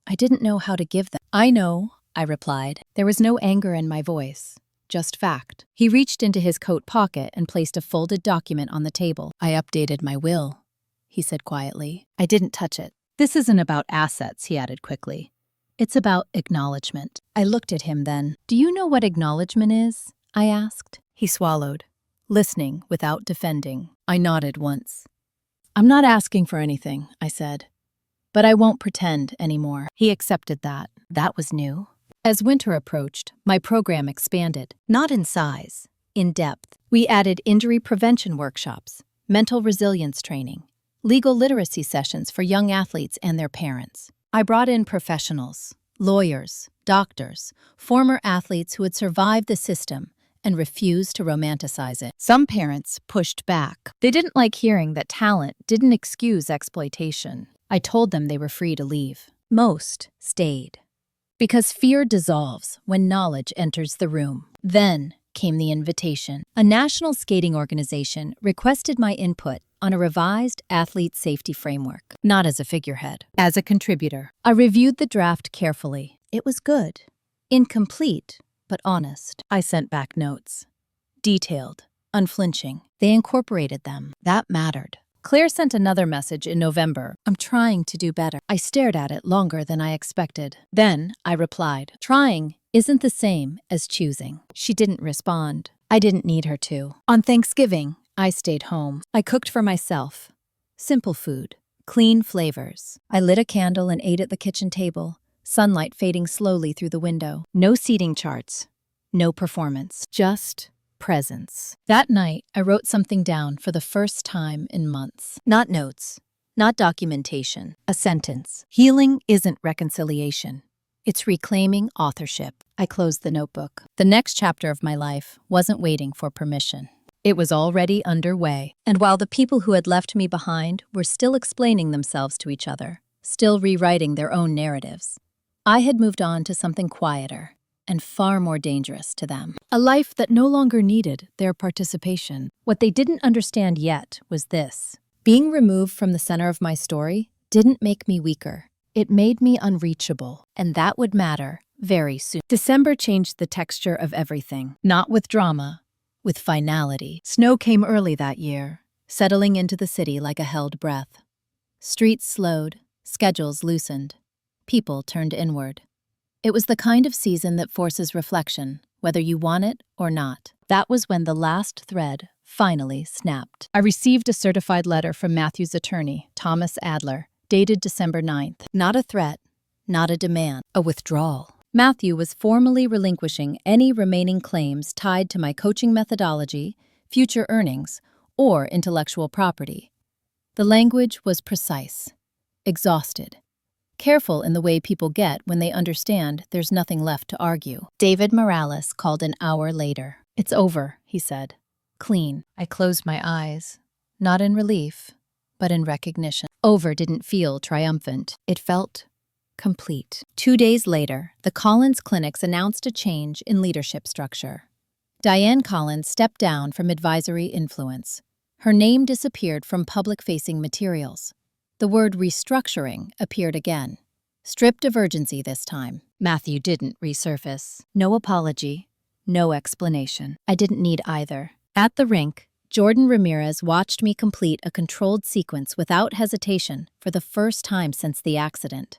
"I didn't know how to give them." "I know," I replied. There was no anger in my voice, just fact. He reached into his coat pocket and placed a folded document on the table. "I updated my will," he said quietly. I didn't touch it. "This isn't about assets," he added quickly. "It's about acknowledgement." I looked at him then. "Do you know what acknowledgement is?" I asked. He swallowed, listening without defending. I nodded once. "I'm not asking for anything," I said. "But I won't pretend anymore." He accepted that. That was new. As winter approached, my program expanded, not in size, in depth. We added injury prevention workshops, mental resilience training, legal literacy sessions for young athletes and their parents. I brought in professionals, lawyers, doctors, former athletes who had survived the system and refused to romanticize it. Some parents pushed back. They didn't like hearing that talent didn't excuse exploitation. I told them they were free to leave. Most stayed. Because fear dissolves when knowledge enters the room. Then came the invitation. A national skating organization requested my input on a revised athlete safety framework, not as a figurehead, as a contributor. I reviewed the draft carefully. It was good. Incomplete, but honest. I sent back notes. Detailed, unflinching. They incorporated them. That mattered. Claire sent another message in November. "I'm trying to do better." I stared at it longer than I expected. Then I replied, "Trying isn't the same as choosing." She didn't respond. I didn't need her to. On Thanksgiving, I stayed home. I cooked for myself. Simple food, clean flavors. I lit a candle and ate at the kitchen table, sunlight fading slowly through the window. No seating charts, no performance, just presence. That night, I wrote something down for the first time in months. Not notes, not documentation, a sentence. "Healing isn't reconciliation. It's reclaiming authorship. I closed the notebook. The next chapter of my life wasn't waiting for permission. It was already underway. And while the people who had left me behind were still explaining themselves to each other, still rewriting their own narratives, I had moved on to something quieter and far more dangerous to them. A life that no longer needed their participation. What they didn't understand yet was this. Being removed from the center of my story didn't make me weaker. It made me unreachable, and that would matter very soon. December changed the texture of everything, not with drama, with finality. Snow came early that year, settling into the city like a held breath. Streets slowed, schedules loosened, people turned inward. It was the kind of season that forces reflection, whether you want it or not. That was when the last thread finally snapped. I received a certified letter from Matthew's attorney, Thomas Adler, dated December 9th. Not a threat, not a demand, a withdrawal. Matthew was formally relinquishing any remaining claims tied to my coaching methodology, future earnings, or intellectual property. The language was precise, exhausted, careful in the way people get when they understand there's nothing left to argue. David Morales called an hour later. "It's over," he said. "Clean." I closed my eyes, not in relief, but in recognition. Over didn't feel triumphant. It felt complete. 2 days later, the Collins clinics announced a change in leadership structure. Diane Collins stepped down from advisory influence. Her name disappeared from public-facing materials. The word restructuring appeared again, stripped of urgency this time. Matthew didn't resurface. No apology, no explanation. I didn't need either. At the rink, Jordan Ramirez watched me complete a controlled sequence without hesitation for the first time since the accident.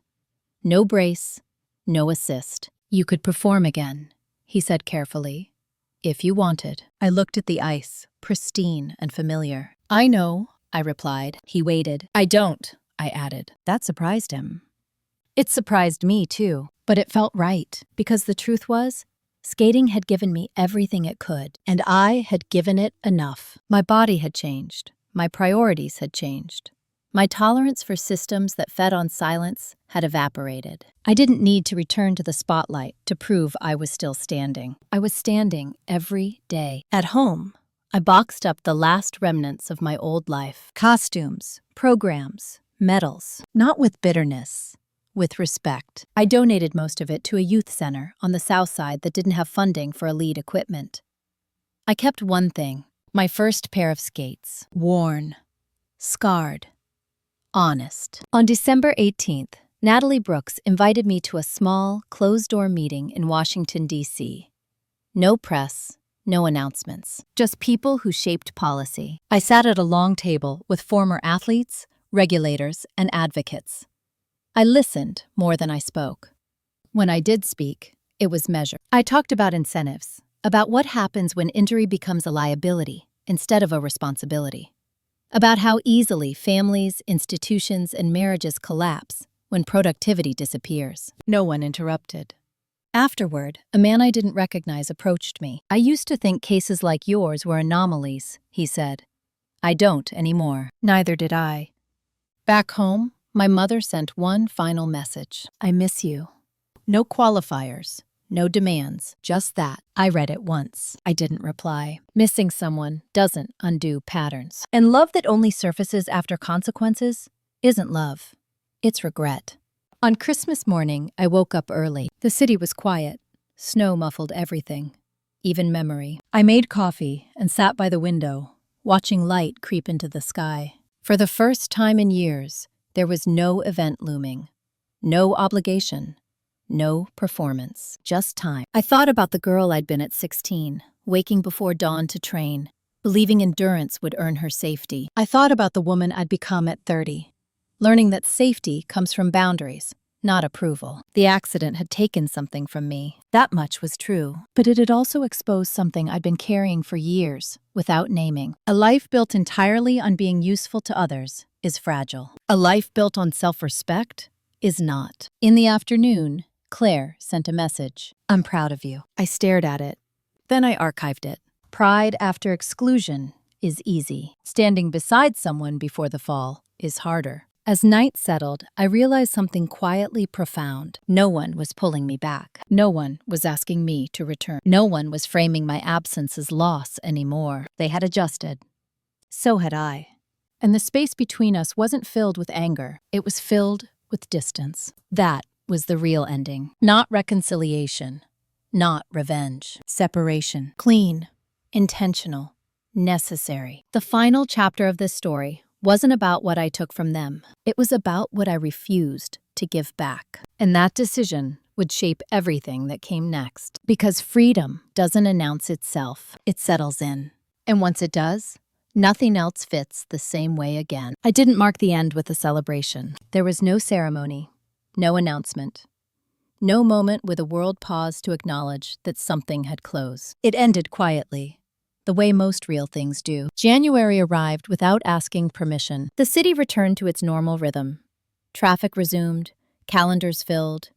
No brace, no assist. "You could perform again," he said carefully, "if you wanted." I looked at the ice, pristine and familiar. "I know," I replied. He waited. "I don't," I added. That surprised him. It surprised me too, but it felt right, because the truth was, skating had given me everything it could, and I had given it enough. My body had changed. My priorities had changed. My tolerance for systems that fed on silence had evaporated. I didn't need to return to the spotlight to prove I was still standing. I was standing every day. At home, I boxed up the last remnants of my old life. Costumes, programs, medals. Not with bitterness, with respect. I donated most of it to a youth center on the south side that didn't have funding for elite equipment. I kept one thing, my first pair of skates. Worn, scarred, honest. On December 18th, Natalie Brooks invited me to a small, closed-door meeting in Washington, D.C. No press, no announcements, just people who shaped policy. I sat at a long table with former athletes, regulators, and advocates. I listened more than I spoke. When I did speak, it was measured. I talked about incentives, about what happens when injury becomes a liability instead of a responsibility, about how easily families, institutions, and marriages collapse when productivity disappears. No one interrupted. Afterward, a man I didn't recognize approached me. "I used to think cases like yours were anomalies," he said. "I don't anymore." Neither did I. Back home, my mother sent one final message. "I miss you." No qualifiers, no demands, just that. I read it once. I didn't reply. Missing someone doesn't undo patterns. And love that only surfaces after consequences isn't love. It's regret. On Christmas morning, I woke up early. The city was quiet. Snow muffled everything, even memory. I made coffee and sat by the window, watching light creep into the sky. For the first time in years, there was no event looming, no obligation, no performance, just time. I thought about the girl I'd been at 16, waking before dawn to train, believing endurance would earn her safety. I thought about the woman I'd become at 30, learning that safety comes from boundaries, not approval. The accident had taken something from me. That much was true. But it had also exposed something I'd been carrying for years, without naming. A life built entirely on being useful to others is fragile. A life built on self-respect is not. In the afternoon, Claire sent a message. "I'm proud of you." I stared at it. Then I archived it. Pride after exclusion is easy. Standing beside someone before the fall is harder. As night settled, I realized something quietly profound. No one was pulling me back. No one was asking me to return. No one was framing my absence as loss anymore. They had adjusted. So had I. And the space between us wasn't filled with anger. It was filled with distance. That was the real ending. Not reconciliation. Not revenge. Separation. Clean. Intentional. Necessary. The final chapter of this story wasn't about what I took from them. It was about what I refused to give back. And that decision would shape everything that came next. Because freedom doesn't announce itself, it settles in. And once it does, nothing else fits the same way again. I didn't mark the end with a celebration. There was no ceremony, no announcement, no moment where the world paused to acknowledge that something had closed. It ended quietly, the way most real things do. January arrived without asking permission. The city returned to its normal rhythm. Traffic resumed, calendars filled.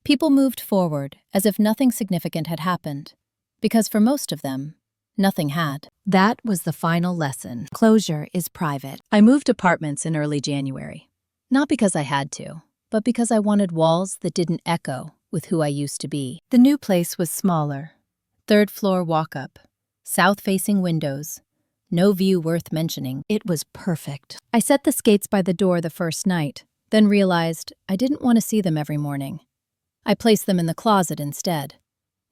People moved forward as if nothing significant had happened, because for most of them, nothing had. That was the final lesson. Closure is private. I moved apartments in early January, not because I had to, but because I wanted walls that didn't echo with who I used to be. The new place was smaller. Third-floor walk-up. South-facing windows, no view worth mentioning. It was perfect. I set the skates by the door the first night, then realized I didn't want to see them every morning. I placed them in the closet instead.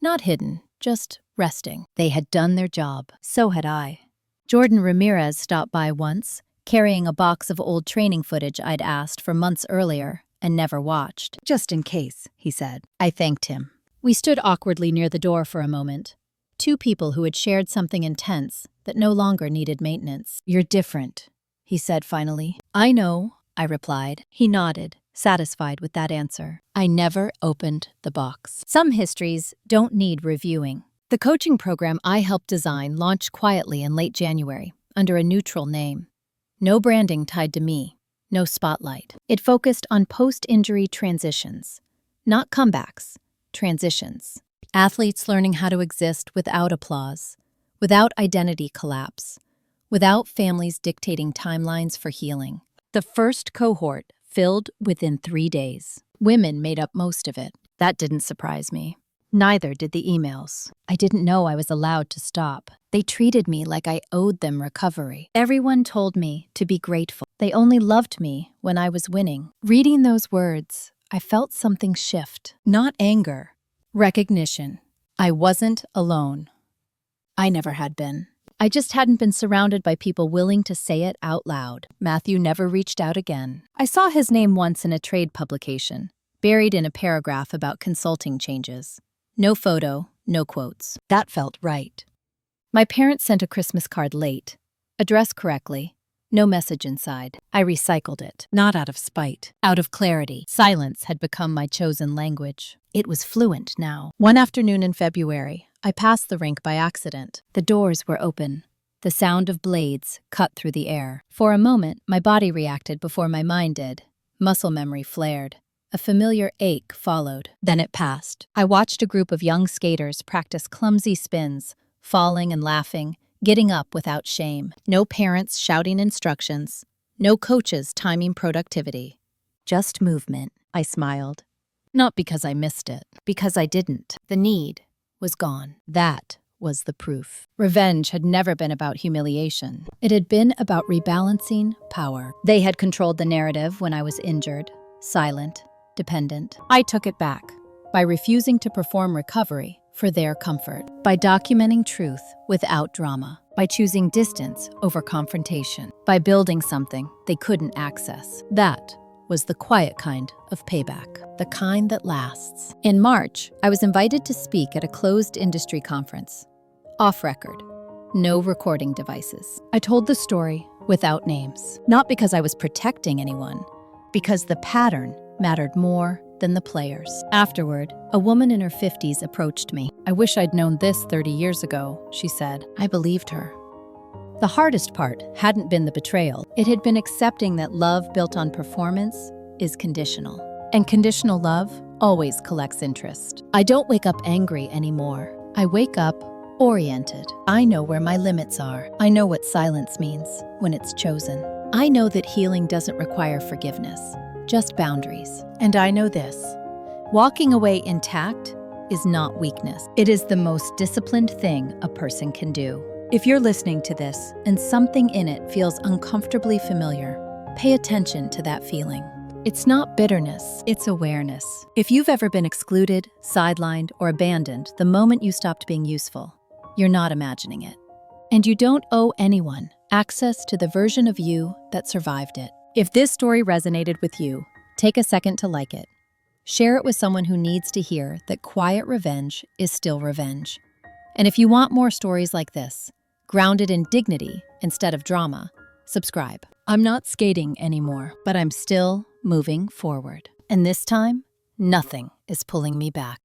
Not hidden, just resting. They had done their job. So had I. Jordan Ramirez stopped by once, carrying a box of old training footage I'd asked for months earlier and never watched. "Just in case," he said. I thanked him. We stood awkwardly near the door for a moment. Two people who had shared something intense that no longer needed maintenance. "You're different," he said finally. "I know," I replied. He nodded, satisfied with that answer. I never opened the box. Some histories don't need reviewing. The coaching program I helped design launched quietly in late January, under a neutral name. No branding tied to me, no spotlight. It focused on post-injury transitions, not comebacks, transitions. Athletes learning how to exist without applause, without identity collapse, without families dictating timelines for healing. The first cohort filled within 3 days. Women made up most of it. That didn't surprise me. Neither did the emails. I didn't know I was allowed to stop. They treated me like I owed them recovery. Everyone told me to be grateful. They only loved me when I was winning. Reading those words, I felt something shift. Not anger. Recognition. I wasn't alone. I never had been. I just hadn't been surrounded by people willing to say it out loud. Matthew never reached out again. I saw his name once in a trade publication, buried in a paragraph about consulting changes. No photo, no quotes. That felt right. My parents sent a Christmas card late, addressed correctly, no message inside. I recycled it, not out of spite, out of clarity. Silence had become my chosen language. It was fluent now. One afternoon in February, I passed the rink by accident. The doors were open. The sound of blades cut through the air. For a moment, my body reacted before my mind did. Muscle memory flared. A familiar ache followed. Then it passed. I watched a group of young skaters practice clumsy spins, falling and laughing, getting up without shame. No parents shouting instructions. No coaches timing productivity. Just movement. I smiled. Not because I missed it, because I didn't. The need was gone. That was the proof. Revenge had never been about humiliation. It had been about rebalancing power. They had controlled the narrative when I was injured, silent, dependent. I took it back by refusing to perform recovery for their comfort, by documenting truth without drama, by choosing distance over confrontation, by building something they couldn't access. That was the quiet kind of payback, the kind that lasts. In March, I was invited to speak at a closed industry conference. Off record, no recording devices. I told the story without names, not because I was protecting anyone, because the pattern mattered more than the players. Afterward, a woman in her 50s approached me. "I wish I'd known this 30 years ago," she said. I believed her. The hardest part hadn't been the betrayal. It had been accepting that love built on performance is conditional. And conditional love always collects interest. I don't wake up angry anymore. I wake up oriented. I know where my limits are. I know what silence means when it's chosen. I know that healing doesn't require forgiveness, just boundaries. And I know this: walking away intact is not weakness. It is the most disciplined thing a person can do. If you're listening to this and something in it feels uncomfortably familiar, pay attention to that feeling. It's not bitterness, it's awareness. If you've ever been excluded, sidelined, or abandoned the moment you stopped being useful, you're not imagining it. And you don't owe anyone access to the version of you that survived it. If this story resonated with you, take a second to like it. Share it with someone who needs to hear that quiet revenge is still revenge. And if you want more stories like this, grounded in dignity instead of drama, subscribe. I'm not skating anymore, but I'm still moving forward. And this time, nothing is pulling me back.